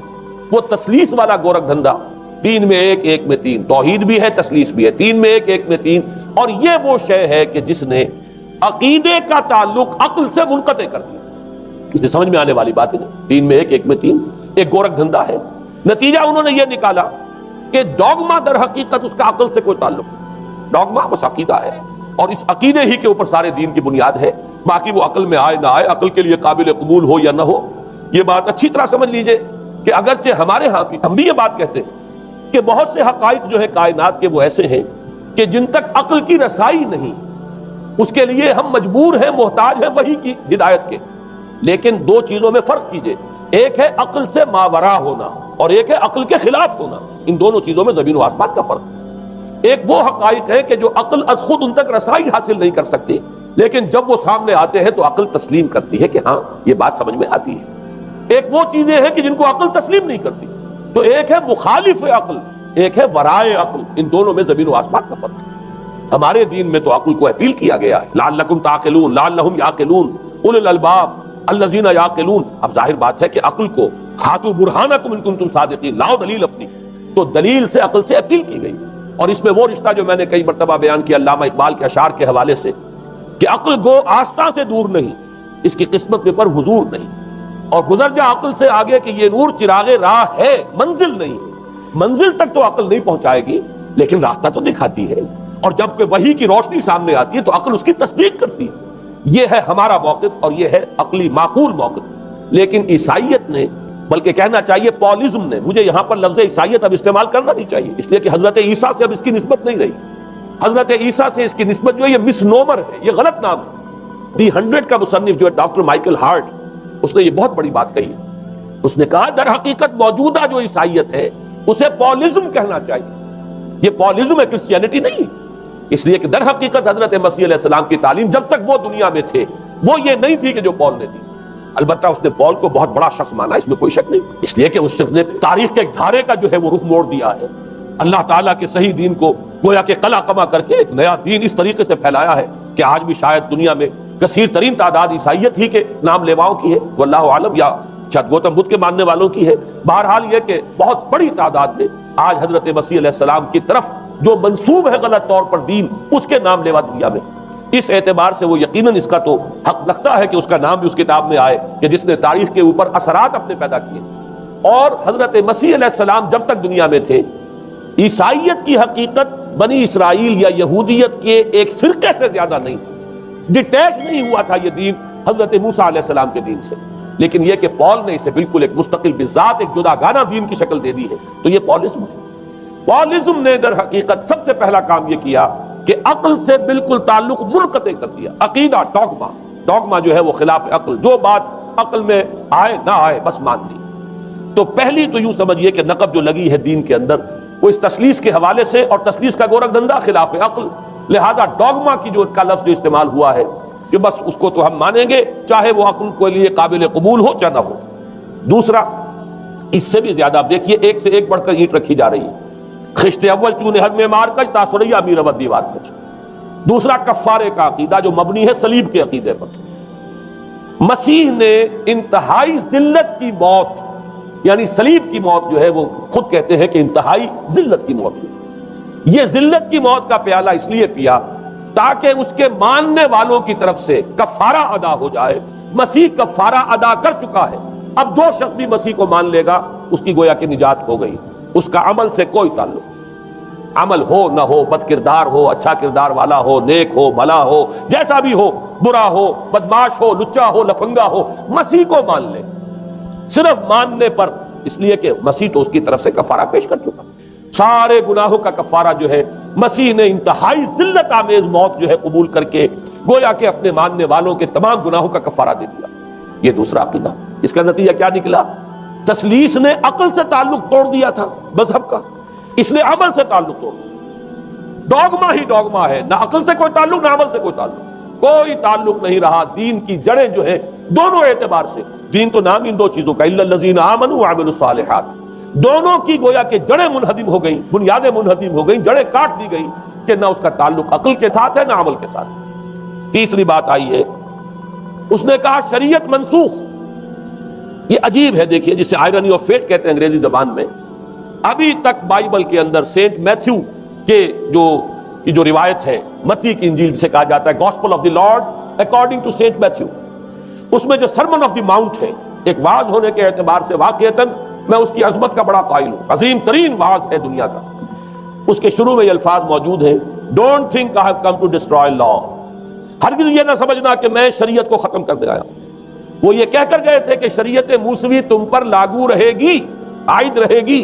[SPEAKER 1] وہ تسلیس والا گورکھ دھندا، 3 میں 1 1 میں 3، توحید بھی ہے تسلیس بھی ہے، 3 میں 1 1 میں 3. اور یہ وہ شے ہے کہ جس نے عقیدے کا تعلق عقل سے منقطع کر دیا. اس سے سمجھ میں آنے والی بات ہے، 3 میں 1 1 میں 3 ایک گورکھ دھندا ہے. نتیجہ انہوں نے یہ نکالا کہ ڈوگما در حقیقت اس کا عقل سے کوئی تعلق نہیں، ڈوگما بس عقیدہ ہے، اور اس عقیدے ہی کے اوپر سارے دین کی بنیاد ہے. باقی وہ عقل میں آئے نہ آئے، عقل کے لیے قابل قبول ہو یا نہ ہو، یہ بات اچھی طرح سمجھ لیجئے کہ اگرچہ ہمارے ہاں بھی ہم بھی یہ بات کہتے ہیں کہ بہت سے حقائق جو ہے کائنات کے وہ ایسے ہیں کہ جن تک عقل کی رسائی نہیں، اس کے لیے ہم مجبور ہیں، محتاج ہیں وحی کی ہدایت کے. لیکن 2 چیزوں میں فرق کیجئے، ایک ہے عقل سے ماورا ہونا اور ایک ہے عقل کے خلاف ہونا. ان دونوں چیزوں میں زمین و آسمان کا فرق. ایک وہ حقائق ہے کہ جو عقل از خود ان تک رسائی حاصل نہیں کر سکتی، لیکن جب وہ سامنے آتے ہیں تو عقل تسلیم کرتی ہے کہ ہاں یہ بات سمجھ میں آتی ہے. ایک وہ چیزیں ہیں کہ جن کو عقل تسلیم نہیں کرتی. تو ایک ہے مخالف عقل، ایک ہے ورائے عقل. ان دونوں میں زمین و آسمان کا فرق ہے. ہمارے دین میں تو عقل کو اپیل کیا گیا ہے، لعلکم تعقلون، لعلہم یعقلون، اولو الالباب الذین یعقلون. اب ظاہر بات ہے کہ عقل کو ہاتھو برہانکم ان کنتم صادقین، لاؤ دلیل اپنی. تو دلیل سے عقل سے اپیل کی گئی. اور اس میں وہ رشتہ جو میں نے کئی مرتبہ بیان کیا علامہ اقبال کے اشعار کے حوالے سے کہ عقل گو آستاں سے دور نہیں، اس کی قسمت میں پر حضور نہیں. اور گزر جا عقل سے آگے کہ یہ نور چراغ راہ ہے، منزل نہیں. منزل تک تو عقل نہیں پہنچائے گی لیکن راستہ تو دکھاتی ہے. اور جب کہ وحی کی روشنی سامنے آتی ہے تو عقل اس کی تصدیق کرتی ہے. یہ ہے ہمارا موقف اور یہ ہے عقلی معقول موقف. لیکن عیسائیت نے، بلکہ کہنا چاہیے پالزم نے، مجھے یہاں پر لفظ عیسائیت اب استعمال کرنا نہیں چاہیے اس لیے کہ حضرت عیسیٰ سے اب اس کی نسبت نہیں رہی. حضرت عیسیٰ سے اس کی نسبت جو ہے یہ مس نومر ہے، یہ غلط نام ہے. دی 100 کا مصنف جو ہے ڈاکٹر مائیکل ہارٹ، اس نے یہ بہت بڑی بات کہی. اس نے کہا در حقیقت موجودہ جو عیسائیت ہے اسے پالزم کہنا چاہیے. یہ پالزم ہے، کرسچینٹی نہیں. اس لیے کہ در حقیقت حضرت مسیح علیہ السلام کی تعلیم جب تک وہ دنیا میں تھے وہ یہ نہیں تھی کہ جو پال نے دی. البتہ اس نے پال کو بہت بڑا شخص مانا، اس میں کوئی شک نہیں، اس لیے کہ اس نے تاریخ کے ایک دھارے کا جو ہے وہ رخ موڑ دیا ہے. اللہ تعالیٰ کے صحیح دین کو گویا کہ قلع قمع کر کے ایک نیا دین اس طریقے سے پھیلایا ہے کہ آج بھی شاید دنیا میں کثیر ترین تعداد عیسائیت ہی کے نام لیواؤں کی ہے، واللہ عالم، یا شاید گوتم بدھ کے ماننے والوں کی ہے. بہرحال یہ کہ بہت بڑی تعداد میں آج حضرت مسیح علیہ السلام کی طرف جو منسوب ہے غلط طور پر دین، اس کے نام لیوا دنیا میں. اس اعتبار سے وہ یقیناً اس کا تو حق رکھتا ہے کہ اس کا نام بھی اس کتاب میں آئے کہ جس نے تاریخ کے اوپر اثرات اپنے پیدا کیے. اور حضرت مسیح علیہ السلام جب تک دنیا میں تھے، عیسائیت کی حقیقت بنی اسرائیل یا یہودیت کے ایک فرقے سے زیادہ نہیں تھی. ڈیٹیچ نہیں ہوا تھا یہ دین حضرت موسیٰ علیہ السلام کے دین سے. لیکن یہ کہ پال نے اسے بالکل ایک مستقل بذات ایک جداگانہ دین کی شکل دے دی ہے، تو یہ پالزم ہے. پالزم نے در حقیقت سب سے پہلا کام یہ کیا کہ عقل سے بالکل تعلق منقطع کر دیا. عقیدہ ڈوگما جو ہے وہ خلاف عقل، جو بات بات عقل میں آئے نہ آئے بس مان لی. تو پہلی تو یوں سمجھیے کہ نقب جو لگی ہے دین کے اندر وہ اس تسلیس کے حوالے سے، اور تسلیس کا گورکھ دھندا خلاف عقل، لہذا ڈوگما کی جو کا لفظ جو استعمال ہوا ہے کہ بس اس کو تو ہم مانیں گے چاہے وہ عقل کے لیے قابل قبول ہو چاہے نہ ہو. دوسرا اس سے بھی زیادہ آپ دیکھیے ایک سے ایک بڑھ کر اینٹ رکھی جا رہی ہے. خشت اول چونے حد میں مار کر تاثریہ امیر ابد دیوار کچ. دوسرا کفارے کا عقیدہ جو مبنی ہے صلیب کے عقیدے پر. مسیح نے انتہائی ذلت کی موت یعنی صلیب کی موت جو ہے وہ خود کہتے ہیں کہ انتہائی ذلت کی موت ہوئی. یہ ذلت کی موت کا پیالہ اس لیے پیا تاکہ اس کے ماننے والوں کی طرف سے کفارہ ادا ہو جائے. مسیح کفارہ ادا کر چکا ہے، اب جو شخص بھی مسیح کو مان لے گا اس کی گویا کہ نجات ہو گئی. اس کا عمل سے کوئی تعلق، عمل ہو نہ ہو، بد کردار ہو، اچھا کردار والا ہو، نیک ہو، بھلا ہو، جیسا بھی ہو، برا ہو، بدماش ہو، لچا ہو، لفنگا ہو، مسیح کو مان لے صرف ماننے پر، اس لیے کہ مسیح تو اس کی طرف سے کفارہ پیش کر چکا. سارے گناہوں کا کفارہ جو ہے مسیح نے انتہائی ذلت آمیز موت جو ہے قبول کر کے گویا کہ اپنے ماننے والوں کے تمام گناہوں کا کفارہ دے دیا. یہ دوسرا عقیدہ. اس کا نتیجہ کیا نکلا؟ تسلیس نے عقل سے تعلق توڑ دیا تھا مذہب کا، اس نے عمل سے تعلق توڑ دیا. ڈوگما ہی ڈوگما ہے، نہ عقل سے کوئی تعلق نہ عمل سے کوئی تعلق، کوئی تعلق نہیں رہا. دین کی جڑیں جو ہے دونوں اعتبار سے، دین تو نام ان دو چیزوں کا، الا الذین آمنوا وعملوا الصالحات، دونوں کی گویا کہ جڑیں منہدم ہو گئیں، بنیادیں منہدم ہو گئیں، جڑیں کاٹ دی گئیں کہ نہ اس کا تعلق عقل کے ساتھ ہے نہ عمل کے ساتھ. تیسری بات آئی ہے، اس نے کہا شریعت منسوخ. یہ عجیب ہے، دیکھیے جسے آئرنی آف فیٹ کہتے ہیں انگریزی زبان میں. ابھی تک بائبل کے اندر سینٹ میتھیو کے جو روایت ہے، متی کی انجیل جسے کہا جاتا ہے gospel of the Lord according to Saint Matthew, اس میں جو سرمن آف دی ماؤنٹ ہے، ایک واعظ ہونے کے اعتبار سے واقعتاً میں اس کی عظمت کا بڑا قائل ہوں، عظیم ترین واعظ ہے دنیا کا. اس کے شروع میں یہ الفاظ موجود ہیں، don't think I have come to destroy law, ہرگز یہ نہ سمجھنا کہ میں شریعت کو ختم کرنے آیا. وہ یہ کہہ کر گئے تھے کہ شریعت موسوی تم پر لاگو رہے گی، عائد رہے گی،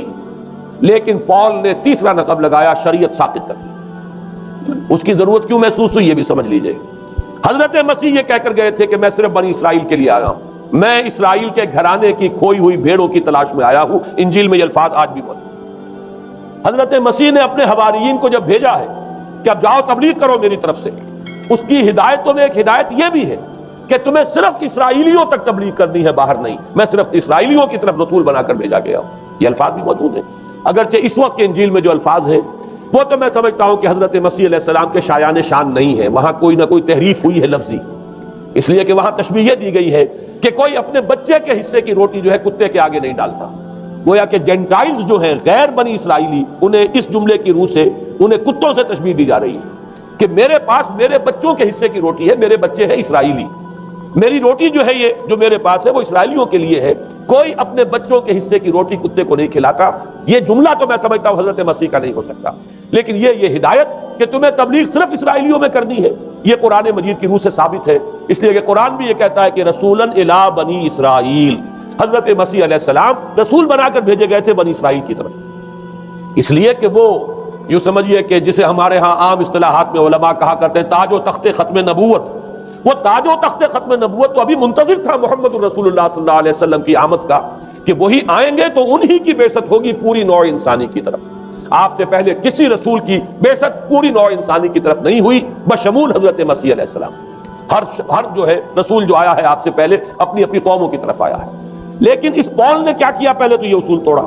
[SPEAKER 1] لیکن پال نے تیسرا نقب لگایا، شریعت ساقط کر دی. اس کی ضرورت کیوں محسوس ہوئی یہ بھی سمجھ لیجئے. حضرت مسیح یہ کہہ کر گئے تھے کہ میں صرف بنی اسرائیل کے لیے آیا ہوں، میں اسرائیل کے گھرانے کی کھوئی ہوئی بھیڑوں کی تلاش میں آیا ہوں. انجیل میں یہ الفاظ آج بھی موجود. حضرت مسیح نے اپنے حواریین کو جب بھیجا ہے کہ اب جاؤ تبلیغ کرو میری طرف سے، اس کی ہدایتوں میں ایک ہدایت یہ بھی ہے کہ تمہیں صرف اسرائیلیوں تک تبلیغ کرنی ہے، باہر نہیں. میں صرف اسرائیلیوں کی طرف رسول بنا کر بھیجا گیا ہوں. یہ الفاظ بھی موجود ہیں. اگرچہ اس وقت کے انجیل میں جو الفاظ ہیں وہ تو میں سمجھتا ہوں کہ حضرت مسیح علیہ السلام کے شایان شان نہیں ہے، وہاں کوئی نہ کوئی تحریف ہوئی ہے لفظی، اس لیے کہ وہاں تشبیہ دی گئی ہے کہ کوئی اپنے بچے کے حصے کی روٹی جو ہے کتے کے آگے نہیں ڈالتا. گویا کہ جینٹائلز جو ہیں غیر بنی اسرائیلی، انہیں اس جملے کی روح سے انہیں کتوں سے تشبیہ دی جا رہی ہے کہ میرے پاس میرے بچوں کے حصے کی روٹی ہے، میرے بچے ہیں اسرائیلی، میری روٹی جو ہے یہ جو میرے پاس ہے وہ اسرائیلیوں کے لیے ہے، کوئی اپنے بچوں کے حصے کی روٹی کتے کو نہیں کھلاتا. یہ جملہ تو میں سمجھتا ہوں حضرت مسیح کا نہیں ہو سکتا، لیکن یہ ہدایت کہ تمہیں تبلیغ صرف اسرائیلیوں میں کرنی ہے یہ قرآن مجید کی روح سے ثابت ہے. اس لیے کہ قرآن بھی یہ کہتا ہے کہ رسولاً الی بنی اسرائیل، حضرت مسیح علیہ السلام رسول بنا کر بھیجے گئے تھے بنی اسرائیل کی طرف. اس لیے کہ وہ یوں سمجھیے کہ جسے ہمارے ہاں عام اصطلاحات میں علماء کہا کرتے ہیں تاج و تخت ختم نبوت، وہ تاج و تخت ختم نبوت تو ابھی منتظر تھا محمد رسول اللہ صلی اللہ علیہ وسلم کی آمد کا کہ وہی آئیں گے تو انہی کی بعثت ہوگی پوری نوع انسانی کی طرف. آپ سے پہلے کسی رسول کی بعثت پوری نوع انسانی کی طرف نہیں ہوئی بشمول حضرت مسیح علیہ السلام. ہر جو ہے رسول جو آیا ہے آپ سے پہلے اپنی اپنی قوموں کی طرف آیا ہے. لیکن اس پال نے کیا کیا؟ پہلے تو یہ اصول توڑا.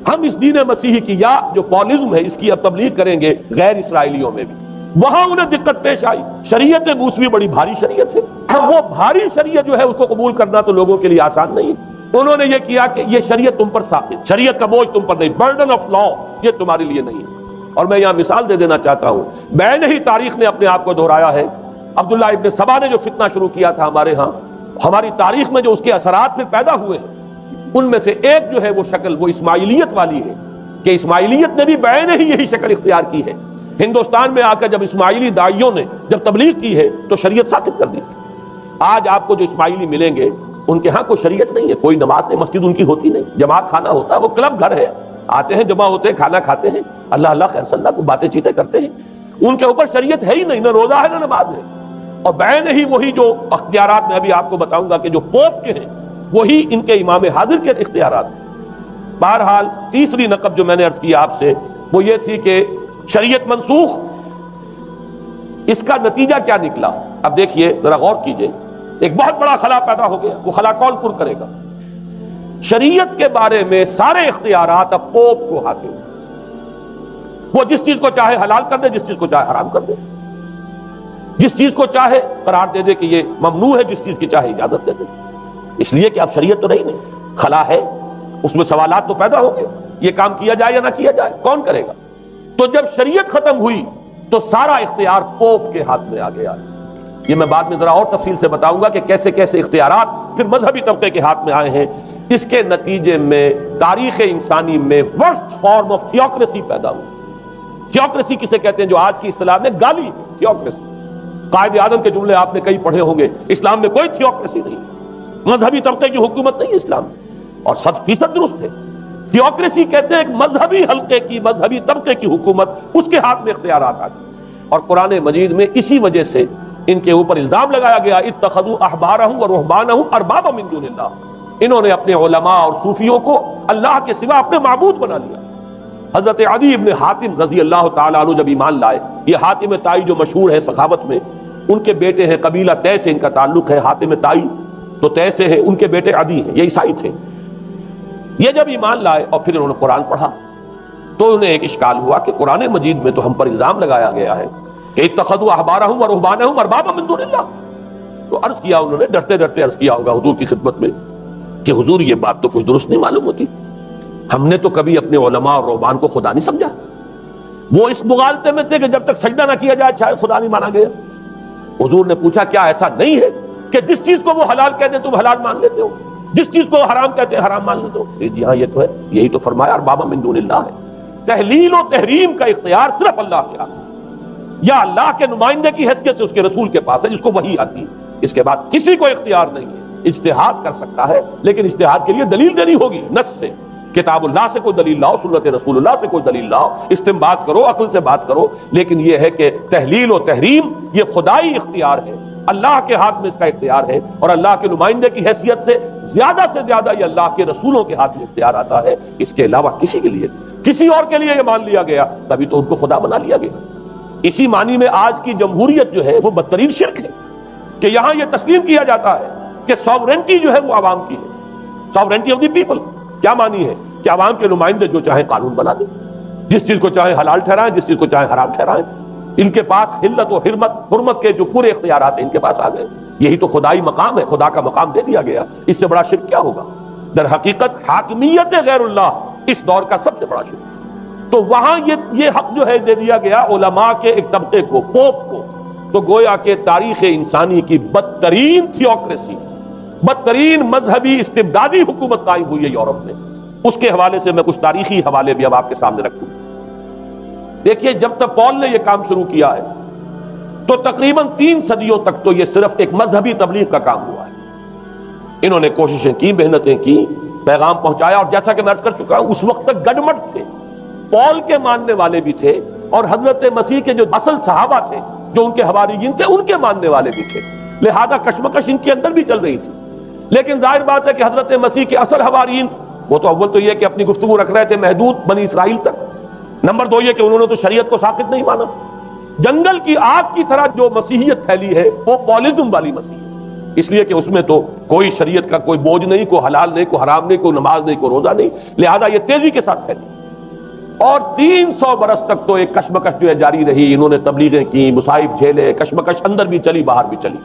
[SPEAKER 1] ہم اس دین مسیحی کی یا جو پالزم ہے اس کی اب تبلیغ کریں گے غیر اسرائیلیوں میں بھی. وہاں انہیں دقت پیش آئی، شریعت موسوی بڑی بھاری شریعت ہے، اب وہ بھاری شریعت جو ہے اس کو قبول کرنا تو لوگوں کے لیے آسان نہیں ہے. انہوں نے یہ کیا کہ یہ شریعت تم پر ساقط، شریعت کا بوجھ تم پر نہیں، برڈن آف لا یہ تمہارے لیے نہیں ہے. اور میں یہاں مثال دے دینا چاہتا ہوں، بین ہی تاریخ نے اپنے آپ کو دہرایا ہے. عبداللہ ابن سبا نے جو فتنہ شروع کیا تھا ہمارے ہاں، ہماری تاریخ میں جو اس کے اثرات پھر پیدا ہوئے ہیں ان میں سے ایک جو ہے وہ شکل وہ اسماعیلیت والی ہے کہ اسماعیلیت نے بھی بین ہی یہی شکل اختیار کی ہے. ہندوستان میں آ کر جب اسماعیلی داعیوں نے جب تبلیغ کی ہے تو شریعت ساقط کر دی. آج آپ کو جو اسماعیلی ملیں گے ان کے ہاں کوئی شریعت نہیں ہے، کوئی نماز نہیں، مسجد ان کی ہوتی نہیں، جماعت خانہ ہوتا ہے، وہ کلب گھر ہے، آتے ہیں جمع ہوتے ہیں کھانا کھاتے ہیں، اللہ اللہ خیر صلی اللہ کو باتیں چیتیں کرتے ہیں. ان کے اوپر شریعت ہے ہی نہیں، نہ روزہ ہے نہ نماز ہے. اور بعین ہی وہی جو اختیارات میں ابھی آپ کو بتاؤں گا کہ جو پوپ کے ہیں وہی ان کے امام حاضر کے اختیارات ہیں۔ بہرحال تیسری نقب جو میں نے عرض کیا آپ سے وہ یہ تھی کہ شریعت منسوخ، اس کا نتیجہ کیا نکلا؟ اب دیکھیے ذرا غور کیجئے، ایک بہت بڑا خلا پیدا ہو گیا، وہ خلا کون پر کرے گا؟ شریعت کے بارے میں سارے اختیارات اب پوپ کو حاصل ہیں، وہ جس چیز کو چاہے حلال کر دے، جس چیز کو چاہے حرام کر دے، جس چیز کو چاہے قرار دے دے کہ یہ ممنوع ہے، جس چیز کی چاہے اجازت دے دے، اس لیے کہ اب شریعت تو رہی نہیں، خلا ہے، اس میں سوالات تو پیدا ہو گئے، یہ کام کیا جائے یا نہ کیا جائے، کون کرے گا؟ تو جب شریعت ختم ہوئی تو سارا اختیار پوپ کے ہاتھ میں آ گیا۔ یہ میں بعد میں ذرا اور تفصیل سے بتاؤں گا کہ کیسے کیسے اختیارات پھر مذہبی طبقے کے ہاتھ میں آئے ہیں۔ اس کے نتیجے میں تاریخ انسانی میں ورسٹ فارم آف تھیوکریسی پیدا ہوئی۔ تھیوکریسی کسے کہتے ہیں؟ جو آج کی اصطلاح میں گالی ہے، تھیوکریسی۔ قائد اعظم کے جملے آپ نے کئی پڑھے ہوں گے، اسلام میں کوئی تھیوکریسی نہیں، مذہبی طبقے کی حکومت نہیں ہے اسلام میں، اور 100% درست ہے۔ تھیوکریسی کہتے ہیں ایک مذہبی حلقے کی، مذہبی طبقے کی حکومت، اس کے ہاتھ میں اختیارات آ گئے۔ اور قرآن مجید میں اسی وجہ سے ان کے اوپر الزام لگایا گیا، اتخذوا احبارهم ورهبانهم اربابا من دون اللہ، انہوں نے اپنے علماء اور صوفیوں کو اللہ کے سوا اپنے معبود بنا لیا۔ حضرت عدی ابن حاتم رضی اللہ تعالیٰ عنہ جب ایمان لائے، یہ حاتم طائی جو مشہور ہے سخاوت میں، ان کے بیٹے ہیں، قبیلہ طے سے ان کا تعلق ہے، حاتم طائی تو طے سے ہے، ان کے بیٹے عدی ہیں، یہ عیسائی تھے۔ یہ جب ایمان لائے اور پھر انہوں نے قرآن پڑھا تو انہیں ایک اشکال ہوا کہ قرآن مجید میں تو ہم پر الزام لگایا گیا ہے کہ اتخذوا احبارهم ورهبانهم اربابا من دون اللہ۔ تو عرض کیا انہوں نے، ڈرتے ڈرتے عرض کیا ہوگا حضور کی خدمت میں کہ حضور یہ بات تو کچھ درست نہیں معلوم ہوتی، ہم نے تو کبھی اپنے علماء اور رہبان کو خدا نہیں سمجھا، وہ اس مغالطے میں تھے کہ جب تک سجدہ نہ کیا جائے شاید خدا نہیں مانا گیا۔ حضور نے پوچھا کیا ایسا نہیں ہے کہ جس چیز کو وہ حلال کہتے تم حلال مان لیتے ہو، جس چیز کو حرام کہتے ہیں حرام مان لیتے ہو؟ جی ہاں یہ تو ہے، یہی تو فرمایا اربابا من دون اللہ ہے۔ تحلیل و تحریم کا اختیار صرف اللہ کے ہاتھ ہے، یا اللہ کے نمائندے کی حیثیت سے اس کے رسول کے پاس ہے جس کو وحی آتی ہے، اس کے بعد کسی کو اختیار نہیں ہے۔ اجتہاد کر سکتا ہے لیکن اجتہاد کے لیے دلیل دینی ہوگی، نص سے، کتاب اللہ سے کوئی دلیل لاؤ، سنت رسول اللہ سے کوئی دلیل لاؤ، استنباط کرو، عقل سے بات کرو، لیکن یہ ہے کہ تحلیل و تحریم یہ خدائی اختیار ہے، اللہ کے ہاتھ میں اس کا اختیار ہے، اور اللہ کے نمائندے کی حیثیت سے زیادہ یہ اللہ کے رسولوں کے ہاتھ میں اختیار آتا ہے، اس کے علاوہ کسی کے لیے، کسی اور کے لیے یہ مان لیا گیا تبھی تو ان کو خدا بنا لیا گیا۔ اسی معنی میں آج کی جمہوریت جو ہے وہ بدترین شرک ہے کہ یہاں یہ تسلیم کیا جاتا ہے کہ ساورنٹی جو ہے وہ عوام کی ہے، ساورنٹی آف دی پیپل۔ کیا معنی ہے کہ عوام کے نمائندے جو چاہیں قانون بنا دیں، جس چیز کو چاہیں حلال ٹھہرائیں، جس چیز کو چاہیں حرام ٹھہرائیں، ان کے پاس حلت و حرمت کے جو پورے اختیارات ہیں ان کے پاس آ گئے۔ یہی تو خدائی مقام ہے، خدا کا مقام دے دیا گیا، اس سے بڑا شرک کیا ہوگا؟ در حقیقت حاکمیت غیر اللہ اس دور کا سب سے بڑا شرک۔ تو وہاں یہ حق جو ہے دے دیا گیا علماء کے ایک طبقے کو، پوپ کو، تو گویا کہ تاریخ انسانی کی بدترین تھیوکریسی، بدترین مذہبی استبدادی حکومت قائم ہوئی ہے یورپ میں۔ اس کے حوالے سے میں کچھ تاریخی حوالے بھی اب آپ کے سامنے رکھوں۔ دیکھیے جب تک پال نے یہ کام شروع کیا ہے تو تقریباً 3 صدیوں تک تو یہ صرف ایک مذہبی تبلیغ کا کام ہوا ہے۔ انہوں نے کوششیں کی، محنتیں کی، پیغام پہنچایا، اور جیسا کہ میں عرض کر چکا ہوں اس وقت تک گڈمٹ تھے، پال کے ماننے والے بھی تھے اور حضرت مسیح کے جو اصل صحابہ تھے جو ان کے حواریین تھے ان کے ماننے والے بھی تھے، لہذا کشمکش ان کے اندر بھی چل رہی تھی۔ لیکن ظاہر بات ہے کہ حضرت مسیح کے اصل حواریین وہ تو اول تو یہ کہ اپنی گفتگو رکھ رہے تھے محدود بنی اسرائیل تک، نمبر 2 یہ کہ انہوں نے تو شریعت کو ساقط نہیں مانا۔ جنگل کی آگ کی طرح جو مسیحیت پھیلی ہے وہ پالزم والی مسیح ہے، اس لیے کہ اس میں تو کوئی شریعت کا کوئی بوجھ نہیں، کوئی حلال نہیں، کوئی حرام نہیں، کوئی نماز نہیں، کوئی روزہ نہیں، لہذا یہ تیزی کے ساتھ پھیلی، اور 300 برس تک تو ایک کشمکش جو ہے جاری رہی۔ انہوں نے تبلیغیں کی، مصائب جھیلے، کشمکش اندر بھی چلی باہر بھی چلی۔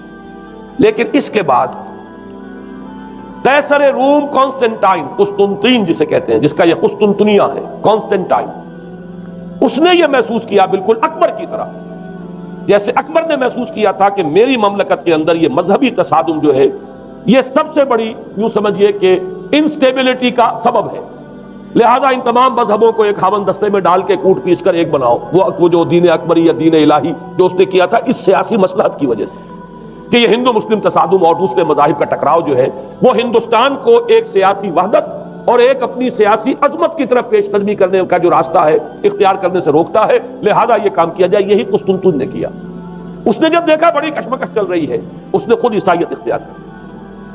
[SPEAKER 1] لیکن اس کے بعد قیصر روم کانسٹنٹائن، قسطنطین جسے کہتے ہیں، جس کا یہ قسطنطنیہ ہے، کانسٹنٹائن، اس نے یہ محسوس کیا بالکل اکبر کی طرح، جیسے اکبر نے محسوس کیا تھا کہ میری مملکت کے اندر یہ مذہبی تصادم جو ہے یہ سب سے بڑی یوں سمجھیے کہ انسٹیبلٹی کا سبب ہے، لہذا ان تمام مذہبوں کو ایک ہاون دستے میں ڈال کے کوٹ پیس کر ایک بناؤ۔ وہ جو دین اکبری یا دین الہی جو اس نے کیا تھا اس سیاسی مصلحت کی وجہ سے کہ یہ ہندو مسلم تصادم اور دوسرے مذاہب کا ٹکراؤ جو ہے وہ ہندوستان کو ایک سیاسی وحدت اور ایک اپنی سیاسی عظمت کی طرف پیش قدمی کرنے کا جو راستہ ہے اختیار کرنے سے روکتا ہے، لہذا یہ کام کیا جائے۔ یہی قسطنطین نے کیا۔ اس نے جب دیکھا بڑی کشمکش چل رہی ہے، اس نے خود عیسائیت اختیار کی۔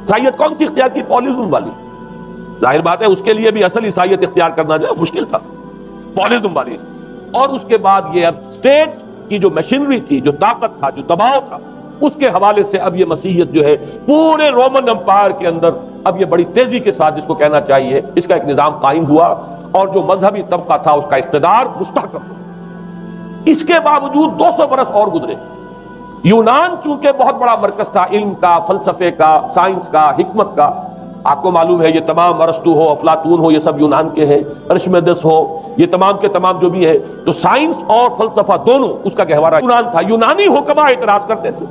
[SPEAKER 1] عیسائیت کون سی اختیار کی؟ پالیزم والی۔ ظاہر بات ہے اس کے لیے بھی اصل عیسائیت اختیار کرنا جو ہے مشکل تھا، پالیزم والی۔ اور اس کے بعد یہ اب اسٹیٹ کی جو مشینری تھی، جو طاقت تھا، جو دباؤ تھا، اس کے حوالے سے اب یہ مسیحیت جو ہے پورے رومن امپائر کے اندر اب یہ بڑی تیزی کے ساتھ، جس کو کہنا چاہیے، اس کا ایک نظام قائم ہوا، اور جو مذہبی طبقہ تھا اس کا اقتدار مستحکم ہوا۔ اس کے باوجود 200 برس اور گزرے۔ یونان چونکہ بہت بڑا مرکز تھا علم کا، فلسفے کا، سائنس کا، حکمت کا، آپ کو معلوم ہے یہ تمام ارسطو ہو، افلاطون ہو، یہ سب یونان کے ہیں، ارشمیدس ہو، یہ تمام کے تمام جو بھی ہے، تو سائنس اور فلسفہ دونوں اس کا گہوارہ یونان تھا۔ یونانی حکما اعتراض کرتے تھے،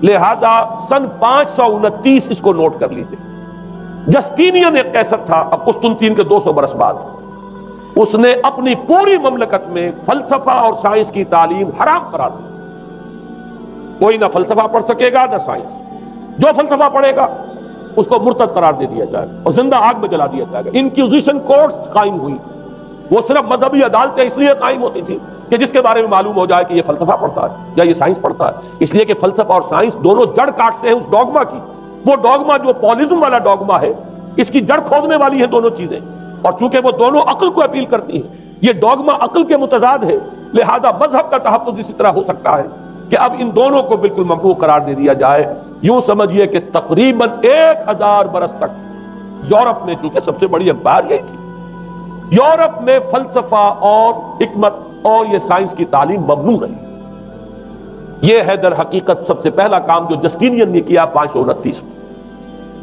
[SPEAKER 1] لہذا سن 529 اس کو نوٹ کر لیجیے۔ جسٹینین ایک قیصر تھا، اب قسطنطین کے 200 برس بعد، اس نے اپنی پوری مملکت میں فلسفہ اور سائنس کی تعلیم حرام قرار دی۔ کوئی نہ فلسفہ پڑھ سکے گا نہ سائنس، جو فلسفہ پڑھے گا اس کو مرتد قرار دے دیا جائے گا اور زندہ آگ میں جلا دیا جائے گا۔ انکوزیشن کورٹس قائم ہوئی، وہ صرف مذہبی عدالتیں اس لیے قائم ہوتی تھی کہ جس کے بارے میں معلوم ہو جائے کہ یہ فلسفہ پڑھتا ہے یا یہ سائنس پڑھتا ہے، اس لیے کہ فلسفہ اور سائنس دونوں جڑ کاٹتے ہیں اس ڈوگما کی۔ وہ ڈوگما جو پالیزم والا ڈوگما ہے، اس کی جڑ کھودنے والی ہیں دونوں چیزیں، اور چونکہ وہ دونوں عقل کو اپیل کرتی ہیں، یہ ڈوگما عقل کے متضاد ہے، لہذا مذہب کا تحفظ اسی طرح ہو سکتا ہے کہ اب ان دونوں کو بالکل ممنوع قرار دے دیا جائے۔ یوں سمجھیے کہ تقریباً 1000 برس تک یورپ میں، چونکہ سب سے بڑی امپائر یہی تھی، یورپ میں فلسفہ اور حکمت اور یہ سائنس کی تعلیم ممنوع رہی۔ یہ ہے در حقیقت سب سے پہلا کام جو جسٹینین نے کیا 529 میں۔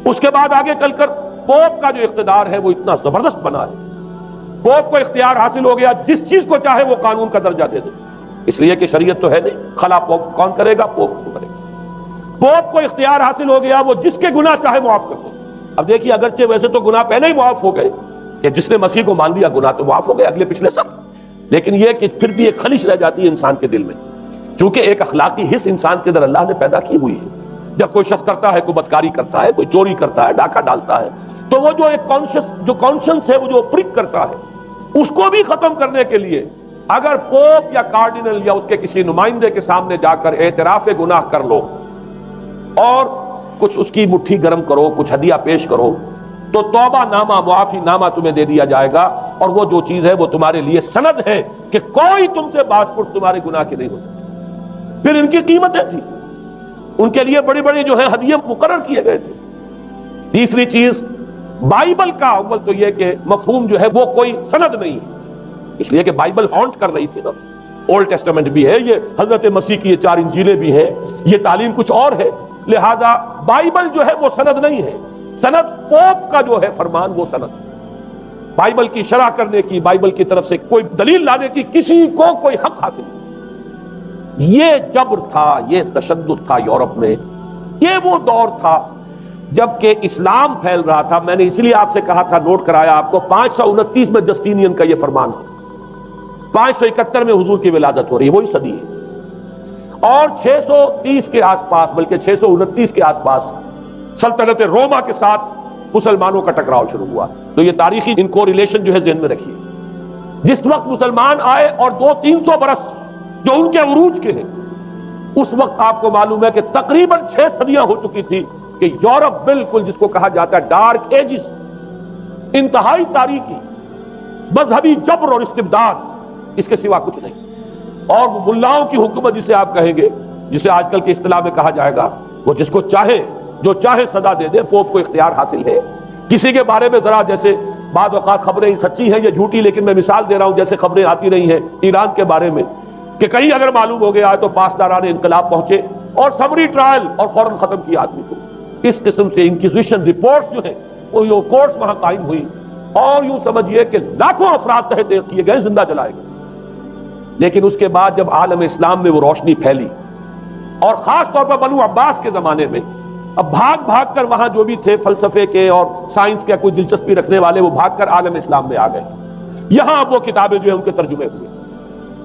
[SPEAKER 1] اس کے بعد آگے چل کر پوپ کا جو اقتدار ہے وہ اتنا زبردست بنا ہے، پوپ کو اختیار حاصل ہو گیا جس چیز کو چاہے وہ قانون کا درجہ دے دے، اس لیے کہ شریعت تو ہے نہیں، خلا پوپ کون کرے گا؟ پوپ کو کرے گا۔ پوپ کو اختیار حاصل ہو گیا، وہ جس کے گناہ چاہے معاف کر دے۔ اب دیکھیے اگرچہ ویسے تو گناہ پہلے ہی معاف ہو گئے کہ جس نے مسیح کو مان لیا گناہ تو معاف ہو گئے اگلے پچھلے سب، لیکن یہ کہ پھر بھی ایک خلش رہ جاتی ہے انسان کے دل میں، چونکہ ایک اخلاقی حص انسان کے اندر اللہ نے پیدا کی ہوئی ہے۔ جب کوئی شخص کرتا ہے، کوئی بدکاری کرتا ہے، کوئی چوری کرتا ہے، ڈاکہ ڈالتا ہے، تو وہ جو ایک کانشنس ہے، وہ جو پرک کرتا ہے، اس کو بھی ختم کرنے کے لیے اگر پوپ یا کارڈینل یا اس کے کسی نمائندے کے سامنے جا کر اعتراف گناہ کر لو اور کچھ اس کی مٹھی گرم کرو، کچھ ہدیہ پیش کرو، تو توبہ نامہ، معافی نامہ تمہیں دے دیا جائے گا، اور وہ جو چیز ہے وہ تمہارے لیے سند ہے کہ کوئی تم سے باز پرس تمہارے گناہ کی نہیں ہو سکتی۔ پھر ان کی قیمتیں تھی، ان کے لیے بڑی بڑی جو ہے ہدیے مقرر کیے گئے تھے۔ تیسری چیز، بائبل کا اول تو یہ کہ مفہوم جو ہے وہ کوئی سند نہیں ہے، اس لیے کہ بائبل ہانٹ کر رہی تھی نا، اولڈ ٹیسٹمنٹ بھی ہے، یہ حضرت مسیح کی یہ 4 انجیلیں بھی ہیں، یہ تعلیم کچھ اور ہے، لہذا بائبل جو ہے وہ سند نہیں ہے، سند پوپ کا جو ہے فرمان وہ سند، بائبل کی شرح کرنے کی، بائبل کی طرف سے کوئی دلیل لانے کی کسی کو کوئی حق حاصل نہیں۔ یہ جبر تھا، یہ تشدد تھا یورپ میں، یہ وہ دور تھا جبکہ اسلام پھیل رہا تھا۔ میں نے اس لیے آپ سے کہا تھا، نوٹ کرایا آپ کو، 529 میں جسٹینین کا یہ فرمان ہے، 571 میں حضور کی ولادت ہو رہی ہے، وہی صدی ہے، اور 630 کے آس پاس، بلکہ 629 کے آس پاس سلطنت روما کے ساتھ مسلمانوں کا ٹکراؤ شروع ہوا۔ تو یہ تاریخی ان کو ریلیشن جو ہے ذہن میں رکھیے، جس وقت مسلمان آئے اور 200-300 برس جو ان کے عروج کے ہیں، اس وقت آپ کو معلوم ہے کہ تقریباً 6 صدیاں ہو چکی تھی کہ یورپ بالکل جس کو کہا جاتا ہے ڈارک ایجز، انتہائی تاریکی، مذہبی جبر اور استبداد، اس کے سوا کچھ نہیں، اور ملاؤں کی حکومت جسے آپ کہیں گے، جسے آج کل کی اصطلاح میں کہا جائے گا، وہ جس کو چاہے جو چاہے سزا دے دے، پوپ کو اختیار حاصل ہے۔ کسی کے بارے میں ذرا جیسے بعض اوقات خبریں سچی ہیں یا جھوٹی، لیکن میں مثال دے رہا ہوں، جیسے خبریں آتی رہی ہیں ایران کے بارے میں کہ کہیں اگر معلوم ہو گیا ہے تو پاسداران انقلاب پہنچے اور سمری ٹرائل اور فوراً ختم کیا آدمی کو۔ اس قسم سے انکوزیشن رپورٹس جو ہیں وہ کورٹس وہاں قائم ہوئی، اور یوں سمجھیے کہ لاکھوں افراد تحت کیے گئے، زندہ جلائے گئے۔ لیکن اس کے بعد جب عالم اسلام میں وہ روشنی پھیلی، اور خاص طور پر بنو عباس کے زمانے میں، اب بھاگ بھاگ کر وہاں جو بھی تھے فلسفے کے اور سائنس کے کوئی دلچسپی رکھنے والے، وہ بھاگ کر عالم اسلام میں آ گئے۔ یہاں اب وہ کتابیں جو ہیں ان کے ترجمے ہوئے،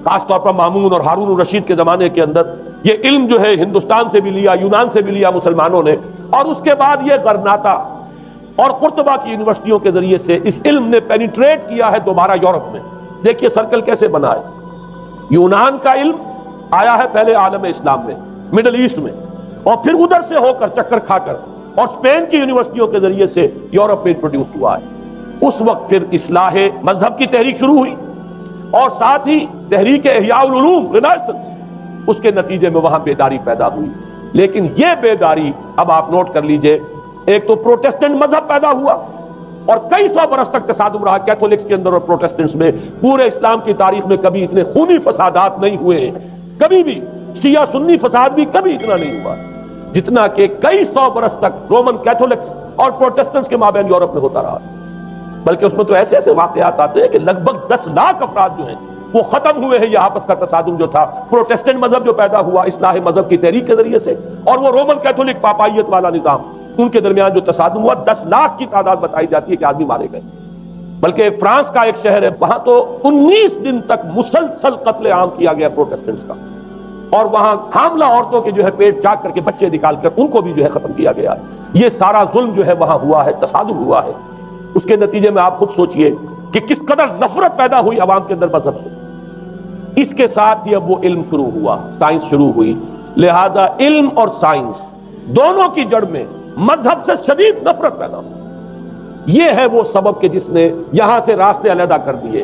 [SPEAKER 1] خاص طور پر مامون اور ہارون الرشید کے زمانے کے اندر یہ علم جو ہے ہندوستان سے بھی لیا، یونان سے بھی لیا مسلمانوں نے، اور اس کے بعد یہ غرناطہ اور قرطبہ کی یونیورسٹیوں کے ذریعے سے اس علم نے پینیٹریٹ کیا ہے دوبارہ یورپ میں۔ دیکھیے سرکل کیسے بنا ہے، یونان کا علم آیا ہے پہلے عالم اسلام میں، مڈل ایسٹ میں، اور پھر ادھر سے ہو کر چکر کھا کر اور اسپین کی یونیورسٹیوں کے ذریعے سے یورپ میں انٹروڈیوس ہوا ہے۔ اس وقت پھر اصلاح مذہب کی تحریک شروع ہوئی، اور ساتھ ہی تحریک احیاء العلوم رینیسنس، اس کے نتیجے میں وہاں بیداری پیدا ہوئی۔ لیکن یہ بیداری اب آپ نوٹ کر لیجئے، ایک تو پروٹیسٹنٹ مذہب پیدا ہوا، اور کئی سو برس تک تصادم رہا کیتھولکس کے اندر اور پروٹیسٹنٹس میں۔ پورے اسلام کی تاریخ میں کبھی اتنے خونی فسادات نہیں ہوئے ہیں، کبھی بھی شیعہ سنی فساد بھی کبھی اتنا نہیں ہوا جتنا کہ کئی سو برس تک رومن کیتھولکس اور پروٹیسٹنٹس کے مابین یورپ میں ہوتا رہا۔ بلکہ اس میں تو ایسے ایسے واقعات آتے ہیں کہ لگ بھگ 10 لاکھ افراد جو ہیں وہ ختم ہوئے ہیں۔ یہ آپس کا تصادم جو تھا، پروٹیسٹنٹ مذہب جو پیدا ہوا اصلاح مذہب کی تحریک کے ذریعے سے، اور وہ رومن کیتھولک پاپائیت والا نظام، ان کے درمیان جو تصادم ہوا، 10 لاکھ کی تعداد بتائی جاتی ہے کہ آدمی مارے گئے۔ بلکہ فرانس کا ایک شہر ہے، وہاں تو 19 دن تک مسلسل قتل عام کیا گیا پروٹیسٹنٹس کا، اور وہاں حاملہ عورتوں کے جو ہے پیٹ چاک کر کے بچے نکال کر ان کو بھی جو ہے ختم کیا گیا۔ یہ سارا ظلم جو ہے وہاں ہوا ہے، تصادم ہوا ہے۔ اس کے نتیجے میں آپ خود سوچئے کہ کس قدر نفرت پیدا ہوئی عوام کے اندر مذہب سے۔ اس کے ساتھ ہی اب وہ علم شروع ہوا، سائنس شروع ہوئی۔ لہذا علم اور سائنس دونوں کی جڑ میں مذہب سے شدید نفرت پیدا ہوئی۔ یہ ہے وہ سبب کہ جس نے یہاں سے راستے علیحدہ کر دیے۔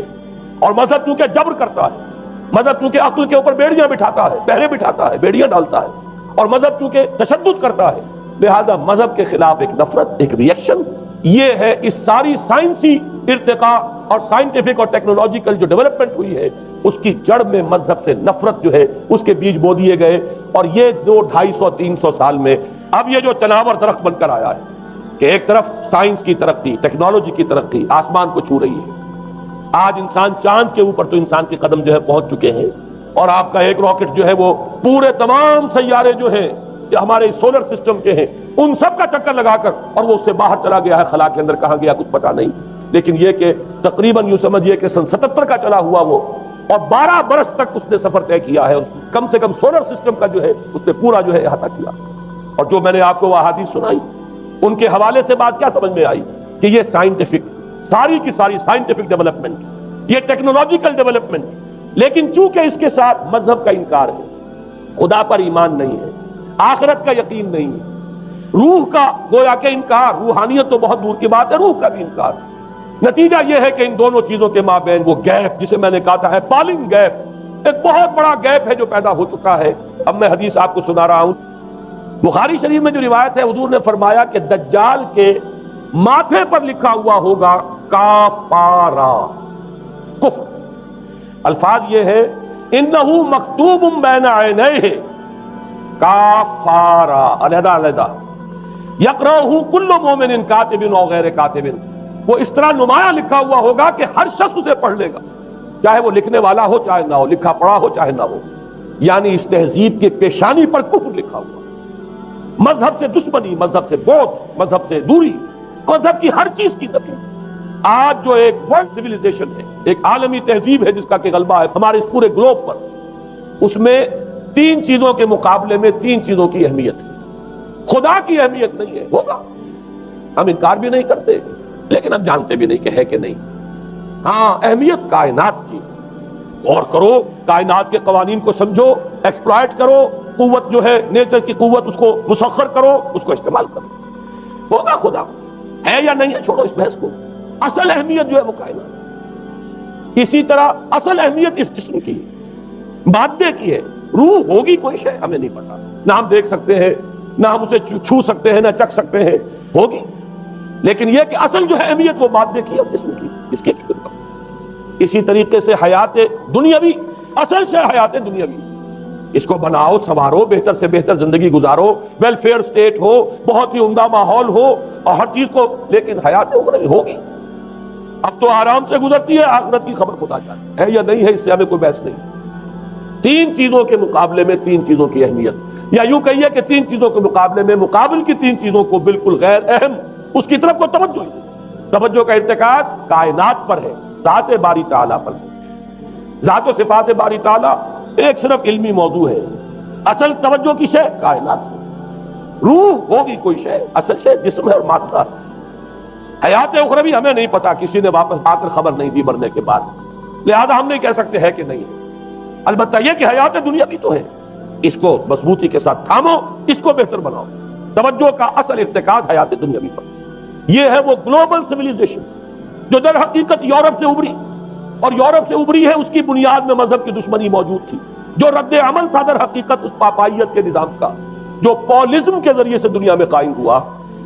[SPEAKER 1] اور مذہب کیونکہ جبر کرتا ہے، مذہب کیونکہ عقل کے اوپر بیڑیاں بٹھاتا ہے، پہرے بٹھاتا ہے، بیڑیاں ڈالتا ہے، اور مذہب کیونکہ تشدد کرتا ہے، لہذا مذہب کے خلاف ایک نفرت، ایک ریئیکشن، یہ ہے اس ساری سائنسی ارتقاء اور سائنٹیفک اور ٹیکنالوجیکل جو ڈیولپمنٹ ہوئی ہے، اس کی جڑ میں مذہب سے نفرت جو ہے اس کے بیج بو دیے گئے۔ اور یہ 200-250-300 سال میں اب یہ جو تناور درخت بن کر آیا ہے کہ ایک طرف سائنس کی ترقی، ٹیکنالوجی کی ترقی آسمان کو چھو رہی ہے۔ آج انسان چاند کے اوپر تو انسان کے قدم جو ہے پہنچ چکے ہیں، اور آپ کا ایک راکٹ جو ہے وہ پورے تمام سیارے جو ہیں جو ہمارے سولر سسٹم کے ہیں ان سب کا چکر لگا کر، اور وہ اس سے باہر چلا گیا ہے، خلا کے اندر کہاں گیا کچھ پتا نہیں۔ لیکن یہ کہ تقریباً یوں سمجھیے کہ سن 77 کا چلا ہوا وہ، اور 12 برس تک اس نے سفر طے کیا ہے، کم سے کم سولر سسٹم کا جو ہے اس نے پورا جو ہے احاطہ کیا۔ اور جو میں نے آپ کو وہ احادیث سنائی، ان کے حوالے سے بات کیا سمجھ میں آئی کہ یہ سائنٹیفک، ساری کی ساری سائنٹیفک ڈیولپمنٹ، یہ ٹیکنالوجیکل ڈیولپمنٹ، لیکن چونکہ اس کے ساتھ مذہب کا انکار ہے، خدا پر ایمان نہیں ہے، آخرت کا یقین نہیں ہے، روح کا گویا کہ انکار، روحانیت تو بہت دور کی بات ہے، روح کا بھی انکار۔ نتیجہ یہ ہے کہ ان دونوں چیزوں کے مابین وہ گیپ، جسے میں نے کہا تھا ایپالنگ گیپ، ایک بہت بڑا گیپ ہے جو پیدا ہو چکا ہے۔ اب میں حدیث آپ کو سنا رہا ہوں، بخاری شریف میں جو روایت ہے، حضور نے فرمایا کہ دجال کے ماتھے پر لکھا ہوا ہوگا کافارا، کفر۔ الفاظ یہ ہے انہو مکتوب بین عینیہ کافارا، علیحدہ علیحدہ، یقرأہ کل مومن کاتب او غیر کاتب، وہ اس طرح نمایاں لکھا ہوا ہوگا کہ ہر شخص اسے پڑھ لے گا، چاہے وہ لکھنے والا ہو چاہے نہ ہو، لکھا پڑھا ہو چاہے نہ ہو۔ یعنی اس تہذیب کی پیشانی پر کفر لکھا ہوا، مذہب سے دشمنی، مذہب سے بغض، مذہب سے دوری، مذہب کی ہر چیز کی نفی۔ آج جو ایک ورلڈ سویلائزیشن ہے، ایک عالمی تہذیب ہے جس کا کہ غلبہ ہے ہمارے اس پورے گلوب پر، اس میں 3 چیزوں کے مقابلے میں 3 چیزوں کی اہمیت ہے۔ خدا کی اہمیت نہیں ہے، ہوگا، ہم انکار بھی نہیں کرتے، لیکن ہم جانتے بھی نہیں کہ ہے کہ نہیں۔ ہاں، اہمیت کائنات کی، غور کرو، کائنات کے قوانین کو سمجھو، ایکسپلائٹ کرو، قوت جو ہے نیچر کی قوت اس کو مسخر کرو، اس کو استعمال کرو، ہوگا خدا، ہے یا نہیں ہے چھوڑو اس بحث کو۔ اصل اہمیت جو ہے وہ کائنات۔ اسی طرح اصل اہمیت اس جسم کی ہے، مادے کی ہے، روح ہوگی کوئی شے ہمیں نہیں پتا، نہ ہم دیکھ سکتے ہیں، نہ ہم اسے چھو سکتے ہیں، نہ چکھ سکتے ہیں، ہوگی، لیکن یہ کہ اصل جو ہے اہمیت وہ مادے کی اور جسم کی، اس کی فکر کرو۔ اسی طریقے سے حیات دنیاوی، اصل سے حیات دنیاوی، اس کو بناؤ، سنوارو، بہتر سے بہتر زندگی گزارو، ویلفیئر سٹیٹ ہو، بہت ہی عمدہ ماحول ہو، اور ہر چیز کو، لیکن حیات اخروی ہوگی، اب تو آرام سے گزرتی ہے، آخرت کی خبر خدا جانتا ہے یا نہیں ہے، اس سے ہمیں کوئی بحث نہیں۔ 3 چیزوں کے مقابلے میں 3 چیزوں کی اہمیت، یا یوں کہیے کہ 3 چیزوں کے مقابلے میں مقابل کی 3 چیزوں کو بالکل غیر اہم، اس کی طرف کو توجہ ہی نہیں۔ توجہ کا ارتکاز کائنات پر ہے، ذات باری تعالیٰ پر ہے۔ ذات و صفات باری تعالیٰ ایک صرف علمی موضوع ہے، اصل توجہ کی شے کائنات ہے۔ روح ہوگی کوئی شے، اصل شے جسم ہے اور مادہ ہے۔ حیات اخروی ہمیں نہیں پتا، کسی نے واپس آ کر خبر نہیں دی مرنے کے بعد، لہذا ہم نہیں کہہ سکتے ہے کہ نہیں۔ البتہ یہ کہ حیات دنیا بھی تو ہے، اس کو مضبوطی کے ساتھ تھامو، اس کو بہتر بناؤ۔ توجہ کا اصل ارتکاز حیات دنیاوی پر۔ یہ ہے وہ گلوبل سویلائزیشن جو در حقیقت یورپ سے ابری، اور یورپ سے ابری ہے، اس کی بنیاد میں مذہب کی دشمنی موجود تھی۔ جو رد عمل تھا در حقیقت اس پاپائیت کے نظام کا، جو پولزم کے ذریعے سے دنیا میں قائم ہوا،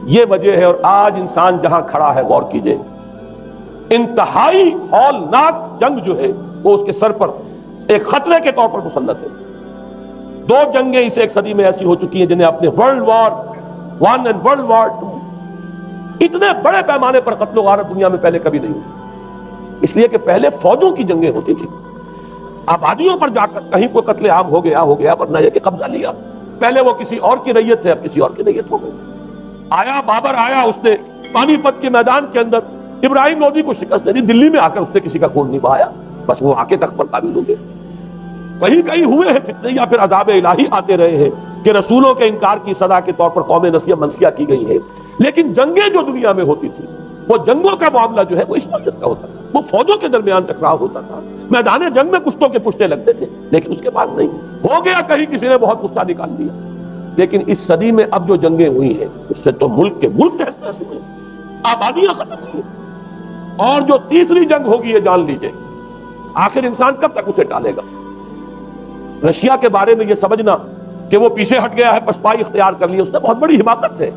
[SPEAKER 1] یہ وجہ ہے۔ اور آج انسان جہاں کھڑا ہے، غور کیجئے، انتہائی ہولناک جنگ جو ہے وہ اس کے سر پر ایک خطرے کے طور پر مسلط ہے۔ دو جنگیں اس ایک صدی میں ایسی ہو چکی ہیں جنہیں اپنے ورلڈ وار 1 اور ورلڈ وار 2 اتنے بڑے پیمانے پر قتل و غارت دنیا میں پہلے کبھی نہیں ہوئی، اس لیے کہ پہلے فوجوں کی جنگیں ہوتی تھی، آبادیوں پر جا کر کہیں کوئی قتل عام ہو گیا، ورنہ یہ کہ قبضہ لیا، پہلے وہ کسی اور کی ریت ہے، اب کسی اور کی ریت ہو گئی۔ آیا بابر آیا، اس نے پانی پت کے میدان کے اندر ابراہیم لودھی کو شکست دے دی، دلی میں آ کر اس نے کسی کا خون نہیں بہایا، بس وہ آ کے تخت پر قابل ہو گئے۔ کہیں کہیں ہوئے ہیں فتنے یا پھر عذاب الہی آتے رہے ہیں کہ رسولوں کے انکار کی سزا کے طور پر قوم نسیہ منسیہ کی گئی ہے، لیکن جنگیں جو دنیا میں ہوتی تھی، وہ جنگوں کا معاملہ جو ہے وہ اس نوعیت کا ہوتا تھا، وہ فوجوں کے درمیان ٹکراؤ ہوتا تھا، میدان جنگ میں کشتوں کے پشتے لگتے تھے، لیکن اس کے بعد نہیں ہو گیا، کہیں کسی نے بہت غصہ نکال دیا۔ لیکن اس صدی میں اب جو جنگیں ہوئی ہیں اس سے تو ملک کے ملک تحس نحس ہوئے، آبادیاں ختم ہوئی، اور جو تیسری جنگ ہوگی یہ جان لیجئے، آخر انسان کب تک اسے ٹالے گا؟ رشیا کے بارے میں یہ سمجھنا کہ وہ پیچھے ہٹ گیا ہے، پسپائی اختیار کر لی، اس نے بہت بڑی حماقت ہے۔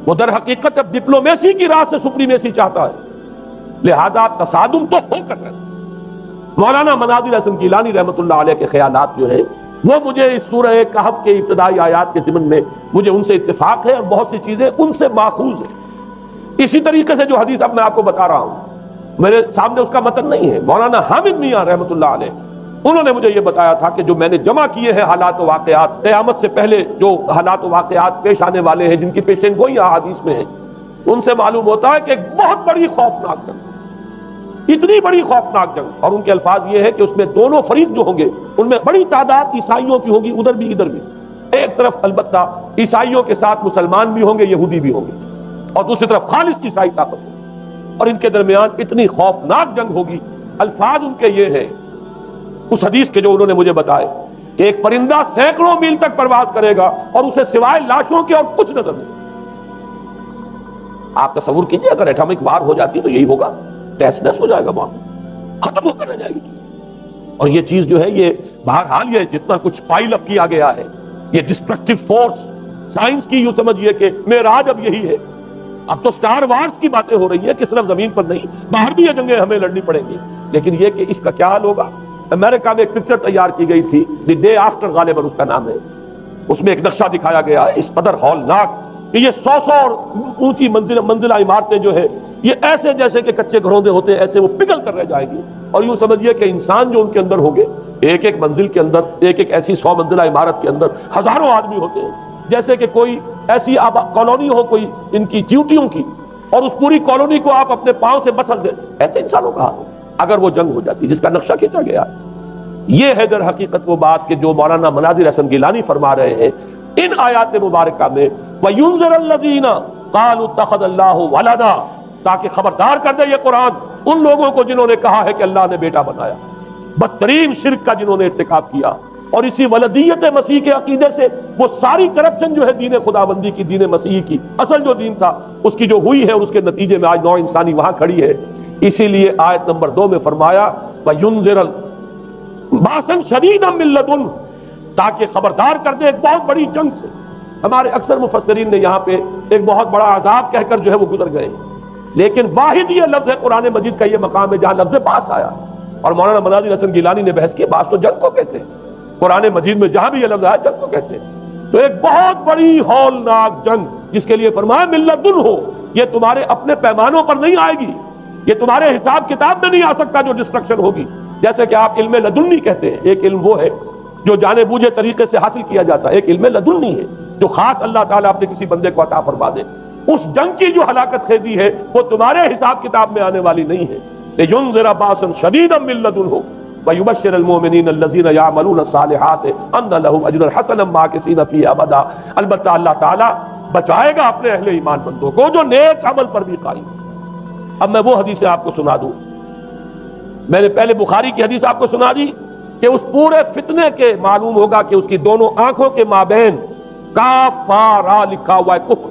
[SPEAKER 1] وہ در حقیقت اب ڈپلومیسی کی راہ سے سپریمیسی چاہتا ہے، لہذا تصادم تو ہو کر رہا۔ مولانا مناظر حسن گیلانی رحمۃ اللہ علیہ کے خیالات جو ہیں وہ مجھے اس سورہ کہف کے ابتدائی آیات کے ضمن میں مجھے ان سے اتفاق ہے، اور بہت سی چیزیں ان سے ماخوذ ہیں۔ اسی طریقے سے جو حدیث اب میں آپ کو بتا رہا ہوں، میرے سامنے اس کا متن نہیں ہے، مولانا حامد میاں رحمۃ اللہ علیہ انہوں نے مجھے یہ بتایا تھا کہ جو میں نے جمع کیے ہیں حالات و واقعات، قیامت سے پہلے جو حالات و واقعات پیش آنے والے ہیں، جن کی پیشین گوئی احادیث میں ہے، ان سے معلوم ہوتا ہے کہ ایک بہت بڑی خوفناک جنگ، اتنی بڑی خوفناک جنگ، اور ان کے الفاظ یہ ہے کہ اس میں دونوں فریق جو ہوں گے ان میں بڑی تعداد عیسائیوں کی ہوگی، ادھر بھی ادھر بھی، ایک طرف البتہ عیسائیوں کے ساتھ مسلمان بھی ہوں گے، یہودی بھی ہوں گے، اور دوسری طرف خالص عیسائی طاقت ہوگی، اور ان کے درمیان اتنی خوفناک جنگ ہوگی۔ الفاظ ان کے یہ ہیں اس حدیث کے جو انہوں نے مجھے بتائے کہ ایک پرندہ سینکڑوں میل تک پرواز کرے گا اور اسے سوائے لاشوں کے اور کچھ نظر نہیں۔ آپ تصور کیجئے اگر ایٹمک وار ہو جاتی تو یہی ہوگا، تہس نہس ہو جائے گا، وہاں ختم ہو کر رہ جائے گی۔ اور یہ چیز جو ہے یہ بہرحال یہ جتنا کچھ پائل اپ کیا گیا ہے، یہ ڈسٹرکٹیو فورس سائنس کی، یوں سمجھیے کہ معراج اب یہی ہے۔ اب تو سٹار وارز کی باتیں ہو رہی ہیں کہ صرف زمین پر نہیں، باہر بھی یہ جنگیں ہمیں لڑنی پڑیں گی، لیکن یہ کہ اس کا کیا حل ہوگا۔ امریکہ میں ایک پکچر تیار کی گئی تھی، دی ڈے آفٹر غالباً اس کا نام ہے، اس میں ایک نقشہ دکھایا گیا ہے اس قدر ہولناک کہ یہ 100 اونچی منزلہ عمارتیں جو ہے یہ ایسے جیسے کہ کچے گھروں میں ہوتے ہیں، ایسے وہ پگھل کر رہ جائے گی، اور یوں سمجھیے کہ انسان جو ان کے اندر ہوں گے، ایک ایک منزل کے اندر، ایک ایک ایسی 100 منزلہ عمارت کے اندر ہزاروں آدمی ہوتے ہیں، جیسے کہ کوئی ایسی کالونی ہو کوئی ان کی چیوٹیوں کی، اور اس پوری کالونی کو آپ اپنے پاؤں سے بسل دیں، ایسے انسانوں کا حال اگر وہ جنگ ہو جاتی جس کا نقشہ کھینچا گیا۔ یہ ہے در حقیقت وہ بات کہ جو مولانا مناظر حسن گیلانی فرما رہے ہیں ان آیات مبارکہ میں، وَيُنذِرَ الَّذِينَ قَالُوا اتَّخَذَ اللَّهُ وَلَدًا، تاکہ خبردار کر دے یہ قرآن ان لوگوں کو جنہوں نے کہا ہے کہ اللہ نے بیٹا بنایا، بدترین شرک کا جنہوں نے ارتکاب کیا، اور اسی ولدیت مسیح کے عقیدے سے وہ ساری کرپشن جو ہے دین خداوندی کی، دین مسیح کی اصل جو دین تھا اس کی جو ہوئی ہے، اور اس کے نتیجے میں آج نوع انسانی وہاں کھڑی ہے۔ اسی لیے آیت نمبر 2 میں فرمایا وَيُنذِرَ بَأْسًا شَدِيدًا مِّن لَّدُنْهُ، تاکہ خبردار کر دے ایک بہت بڑی جنگ سے۔ ہمارے اکثر مفسرین نے یہاں پہ ایک بہت بڑا عذاب کہہ کر جو ہے وہ گزر گئے، لیکن واحد یہ لفظ ہے قرآن مجید کا، یہ مقام ہے جہاں لفظ باس آیا، اور مولانا مناظر حسن گیلانی نے بحث کی، باس تو جنگ کو کہتے ہیں، قرآن مجید میں جہاں بھی یہ لفظ آیا جنگ کو کہتے ہیں۔ تو ایک بہت بڑی ہولناک جنگ جس کے لیے فرمایا مِن لَّدُنْهُ، یہ تمہارے اپنے پیمانوں پر نہیں آئے گی، یہ تمہارے حساب کتاب میں نہیں آ سکتا جو ڈسٹرکشن ہوگی، جیسے کہ آپ علم لدنی کہتے ہیں، ایک علم وہ ہے جو جانے بوجھے طریقے سے حاصل کیا جاتا ہے، ایک علم لدنی ہے جو خاص اللہ تعالیٰ اپنے کسی بندے کو عطا فرما دے۔ اس جنگ کی جو ہلاکت خیزی ہے وہ تمہارے حساب کتاب میں آنے والی نہیں ہے۔ لِيُنذِرَ بَأْسًا شَدِيدًا مِّن لَّدُنْهُ وَيُبَشِّرَ الْمُؤْمِنِينَ الَّذِينَ يَعْمَلُونَ الصَّالِحَاتِ أَنَّ لَهُمْ أَجْرًا حَسَنًا مَّاكِثِينَ فِيهِ أَبَدًا، البتہ اللہ تعالیٰ بچائے گا اپنے اہل ایمان بندوں کو جو نیک عمل پر بھی قائم۔ اب میں وہ حدیثیں آپ کو سنا دوں، میں نے پہلے بخاری کی حدیث آپ کو سنا دی کہ اس پورے فتنے کے معلوم ہوگا کہ اس کی دونوں آنکھوں کے مابین کافارا لکھا ہوا ہے کفر.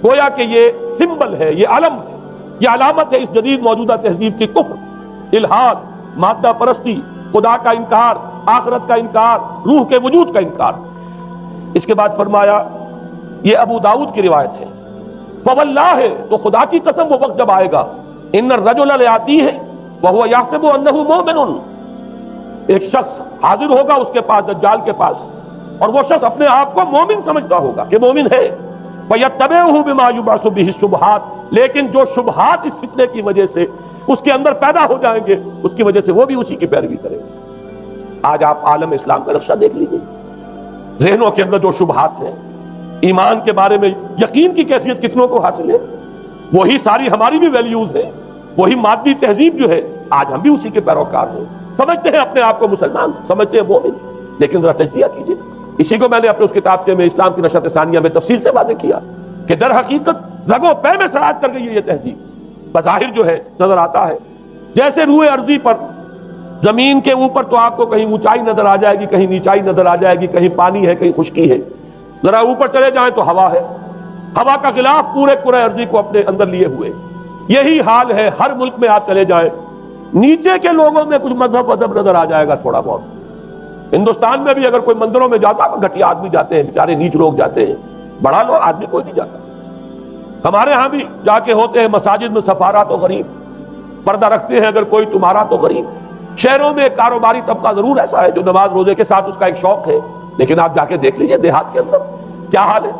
[SPEAKER 1] گویا کہ یہ سمبل ہے، یہ علم ہے، یہ علامت ہے اس جدید موجودہ تہذیب کی کفر، الحاد، مادہ پرستی، خدا کا انکار، آخرت کا انکار، روح کے وجود کا انکار. اس کے بعد فرمایا، یہ ابو داؤد کی روایت ہے، فواللہ، تو خدا کی قسم وہ وقت جب آئے گا، ان الرجل لیاتیہ وہو یحسب انہ مومن، ایک شخص حاضر ہوگا اس کے پاس، دجال کے پاس، اور وہ شخص اپنے آپ کو مومن سمجھتا ہوگا کہ مومن ہے. فَيَتَّبِعُهُ بِمَا يُبْعَثُ بِهِ الشُّبْهَاتِ، لیکن جو شبہات اس فتنے کی وجہ سے اس کے اندر پیدا ہو جائیں گے، اس کی وجہ سے وہ بھی اسی کی پیروی کرے گا. آج آپ عالم اسلام کا نقشہ دیکھ لیجیے، ذہنوں کے اندر جو شبہات ہیں، ایمان کے بارے میں یقین کی کیفیت کتنوں کو حاصل ہے، وہی ساری ہماری بھی ویلیوز ہیں، وہی مادی تہذیب جو ہے، آج ہم بھی اسی کے پیروکار ہیں. سمجھتے ہیں اپنے آپ کو مسلمان، سمجھتے ہیں مومن، لیکن ذرا تجزیہ کیجیے. اسی کو میں نے اپنے اس کتاب میں اسلام کی نشرت ثانیہ میں تفصیل سے واضح کیا کہ در حقیقت رگ و پے میں سرایت کر گئی ہے یہ تہذیب. بظاہر جو ہے نظر آتا ہے جیسے روئے ارضی پر، زمین کے اوپر تو آپ کو کہیں اونچائی نظر آ جائے گی، کہیں نیچائی نظر آ جائے گی، کہیں پانی ہے، کہیں خشکی ہے. ذرا اوپر چلے جائیں تو ہوا ہے، ہوا کا غلاف پورے کرۂ ارضی کو اپنے اندر لیے ہوئے. یہی حال ہے ہر ملک میں. آپ چلے جائیں، نیچے کے لوگوں میں کچھ مذہب نظر آ جائے گا تھوڑا بہت. ہندوستان میں بھی اگر کوئی مندروں میں جاتا تو گھٹیا آدمی جاتے ہیں، بیچارے نیچ لوگ جاتے ہیں، بڑا لوگ آدمی کوئی نہیں جاتا. ہمارے ہاں بھی جا کے ہوتے ہیں مساجد میں سفارا تو غریب، پردہ رکھتے ہیں اگر کوئی تمہارا تو غریب. شہروں میں کاروباری طبقہ ضرور ایسا ہے جو نماز روزے کے ساتھ اس کا ایک شوق ہے، لیکن آپ جا کے دیکھ لیجئے دیہات کے اندر کیا حال ہے.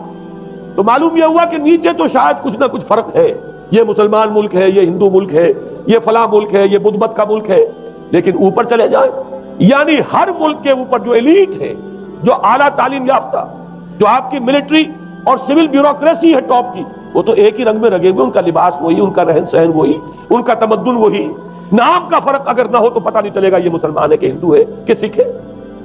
[SPEAKER 1] تو معلوم یہ ہوا کہ نیچے تو شاید کچھ نہ کچھ فرق ہے، یہ مسلمان ملک ہے، یہ ہندو ملک ہے، یہ فلاں ملک ہے، یہ بدھ مت کا ملک ہے. لیکن اوپر چلے جائیں، یعنی ہر ملک کے اوپر جو ایلیٹ ہے، جو اعلیٰ تعلیم یافتہ، جو آپ کی ملٹری اور سول بیوروکریسی ہے ٹاپ کی، وہ تو ایک ہی رنگ میں رگے ہوئے، ان کا لباس وہی، ان کا رہن سہن وہی، ان کا تمدن وہی. نام کا فرق اگر نہ ہو تو پتہ نہیں چلے گا یہ مسلمان ہے کہ ہندو ہے کہ سکھ ہے.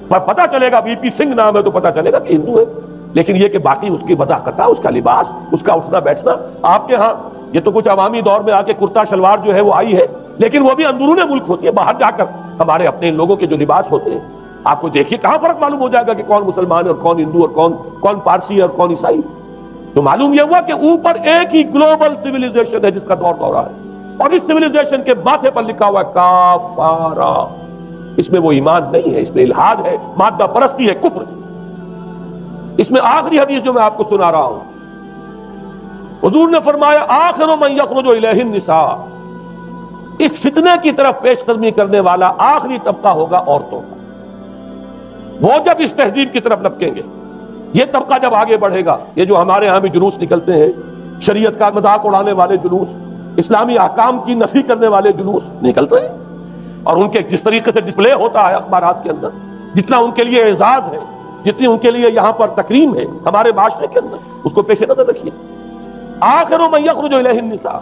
[SPEAKER 1] پر پتہ چلے گا وی پی سنگھ نام ہے تو پتہ چلے گا کہ ہندو ہے. لیکن یہ کہ باقی اس کی وضاحت، اس کا لباس، اس کا اٹھنا بیٹھنا. آپ کے ہاں یہ تو کچھ عوامی دور میں آ کے کرتا شلوار جو ہے وہ آئی ہے، لیکن وہ بھی اندرون ملک ہوتی ہے. باہر جا کر ہمارے اپنے ان لوگوں کے جو لباس ہوتے ہیں، آپ کو دیکھیے کہاں فرق معلوم ہو جائے گا کہ کون مسلمان ہے اور کون ہندو اور کون پارسی ہے اور کون عیسائی. تو معلوم یہ ہوا کہ اوپر ایک ہی گلوبل سویلائزیشن ہے جس کا دور دورہ ہے، اور اس سویلائزیشن کے ماتھے پر لکھا ہوا ہے کافارا. اس میں وہ ایمان نہیں ہے، اس میں الحاد ہے، مادہ پرستی ہے، کفر ہے. اس میں آخری حدیث جو میں آپ کو سنا رہا ہوں، حضور نے فرمایا آخر من یخرج الیہ النساء، اس فتنے کی طرف پیش قدمی کرنے والا آخری طبقہ ہوگا عورتوں کا. وہ جب اس تہذیب کی طرف لپکیں گے، یہ طبقہ جب آگے بڑھے گا، یہ جو ہمارے ہاں بھی جلوس نکلتے ہیں، شریعت کا مذاق اڑانے والے جلوس، اسلامی احکام کی نفی کرنے والے جلوس نکلتے ہیں، اور ان کے جس طریقے سے ڈسپلے ہوتا ہے اخبارات کے اندر، جتنا ان کے لیے اعزاز ہے، جتنی ان کے لیے یہاں پر تکریم ہے ہمارے معاشرے کے اندر، اس کو پیش نظر رکھیے. آخر من یخرج الیہ النساء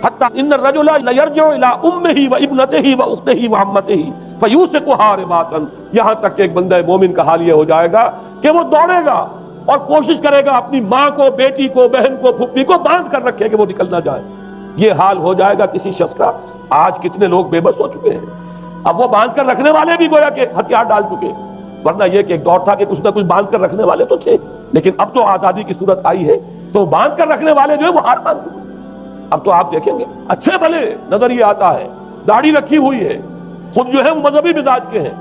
[SPEAKER 1] حتی ان الرجل لیرجع الی امہ و ابنتہ و اختہ و عمتہ فیوثقها رباطا، یہاں تک کہ ایک بندہ مومن کا حال یہ ہو جائے گا کہ وہ دوڑے گا اور کوشش کرے گا اپنی ماں کو، بیٹی کو، بہن کو، پھپھی کو باندھ کر رکھے کہ وہ نکل نہ جائے. یہ حال ہو جائے گا کسی شخص کا. آج کتنے لوگ بے بس ہو چکے ہیں، اب وہ باندھ کر رکھنے والے بھی گویا کہ ہتھیار ڈال چکے، ورنہ یہ کہ ایک دور تھا کہ کچھ نہ کچھ باندھ کر رکھنے والے تو تھے، لیکن اب تو آزادی کی صورت آئی ہے تو باندھ کر رکھنے والے جو ہے وہ ہار مان چکے. اب تو آپ دیکھیں گے اچھے بھلے نظر یہ آتا ہے، داڑھی رکھی ہوئی ہے، خود جو ہے وہ مذہبی مزاج کے ہیں،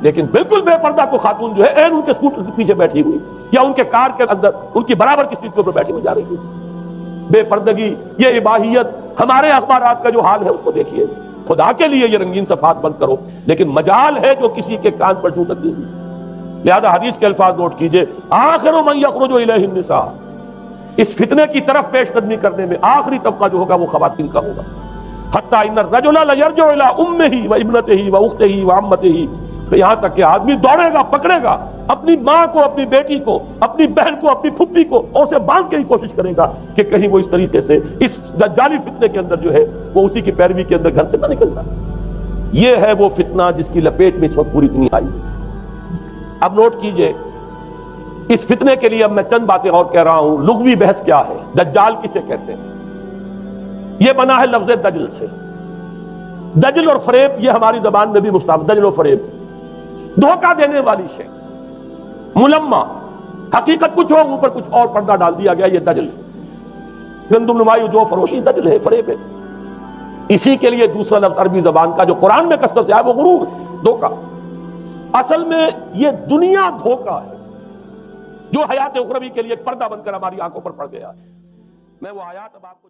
[SPEAKER 1] لیکن بالکل بے پردہ کو خاتون جو ہے این ان کے اسکوٹر کے پیچھے بیٹھی ہوئی یا ان کے کار کے اندر ان کی برابر کی سیٹ کے اوپر بیٹھی ہوئی جا رہی ہے. بے پردگی، یہ اباحیت، ہمارے اخبارات کا جو حال ہے اس کو دیکھیے. خدا کے لیے یہ رنگین صفحات بند کرو، لیکن مجال ہے جو کسی کے کان پر جوں تک نہیں. لہذا حدیث کے الفاظ نوٹ کیجئے، آخر من یخرج الیہ النساء، اس فتنے کی طرف پیش قدمی کرنے میں آخری طبقہ جو ہوگا وہ خواتین کا ہوگا. حتی ان الرجل لیرجع الی امہ و ابنتہ و اختہ و عمتہ، یہاں تک کہ آدمی دوڑے گا، پکڑے گا اپنی ماں کو، اپنی بیٹی کو، اپنی بہن کو، اپنی پھپھی کو، اور اسے باندھ کے ہی کوشش کرے گا کہ کہیں وہ اس طریقے سے اس دجالی فتنے کے اندر جو ہے وہ اسی کی پیروی کے اندر گھر سے نہ نکلتا. یہ ہے وہ فتنہ جس کی لپیٹ میں اس وقت پوری دنیا آئی ہے. اب نوٹ کیجئے، اس فتنے کے لیے اب میں چند باتیں اور کہہ رہا ہوں. لغوی بحث کیا ہے؟ دجال کسے کہتے ہیں؟ یہ بنا ہے لفظ دجل سے. دجل اور فریب یہ ہماری زبان میں بھی مستعمل، دجل و فریب. دھوکہ دینے والی شے، ملمہ، حقیقت کچھ ہو اوپر کچھ اور پردہ ڈال دیا گیا، یہ دجل، گندم نمائی جو فروشی دجل ہے، فریب ہے۔ اسی کے لیے دوسرا لفظ عربی زبان کا جو قرآن میں کثرت سے آیا وہ غرور ہے، دھوکہ۔ اصل میں یہ دنیا دھوکہ ہے جو حیات اخروی کے لیے ایک پردہ بن کر ہماری آنکھوں پر پڑ گیا ہے۔ میں وہ آیات اب آپ کو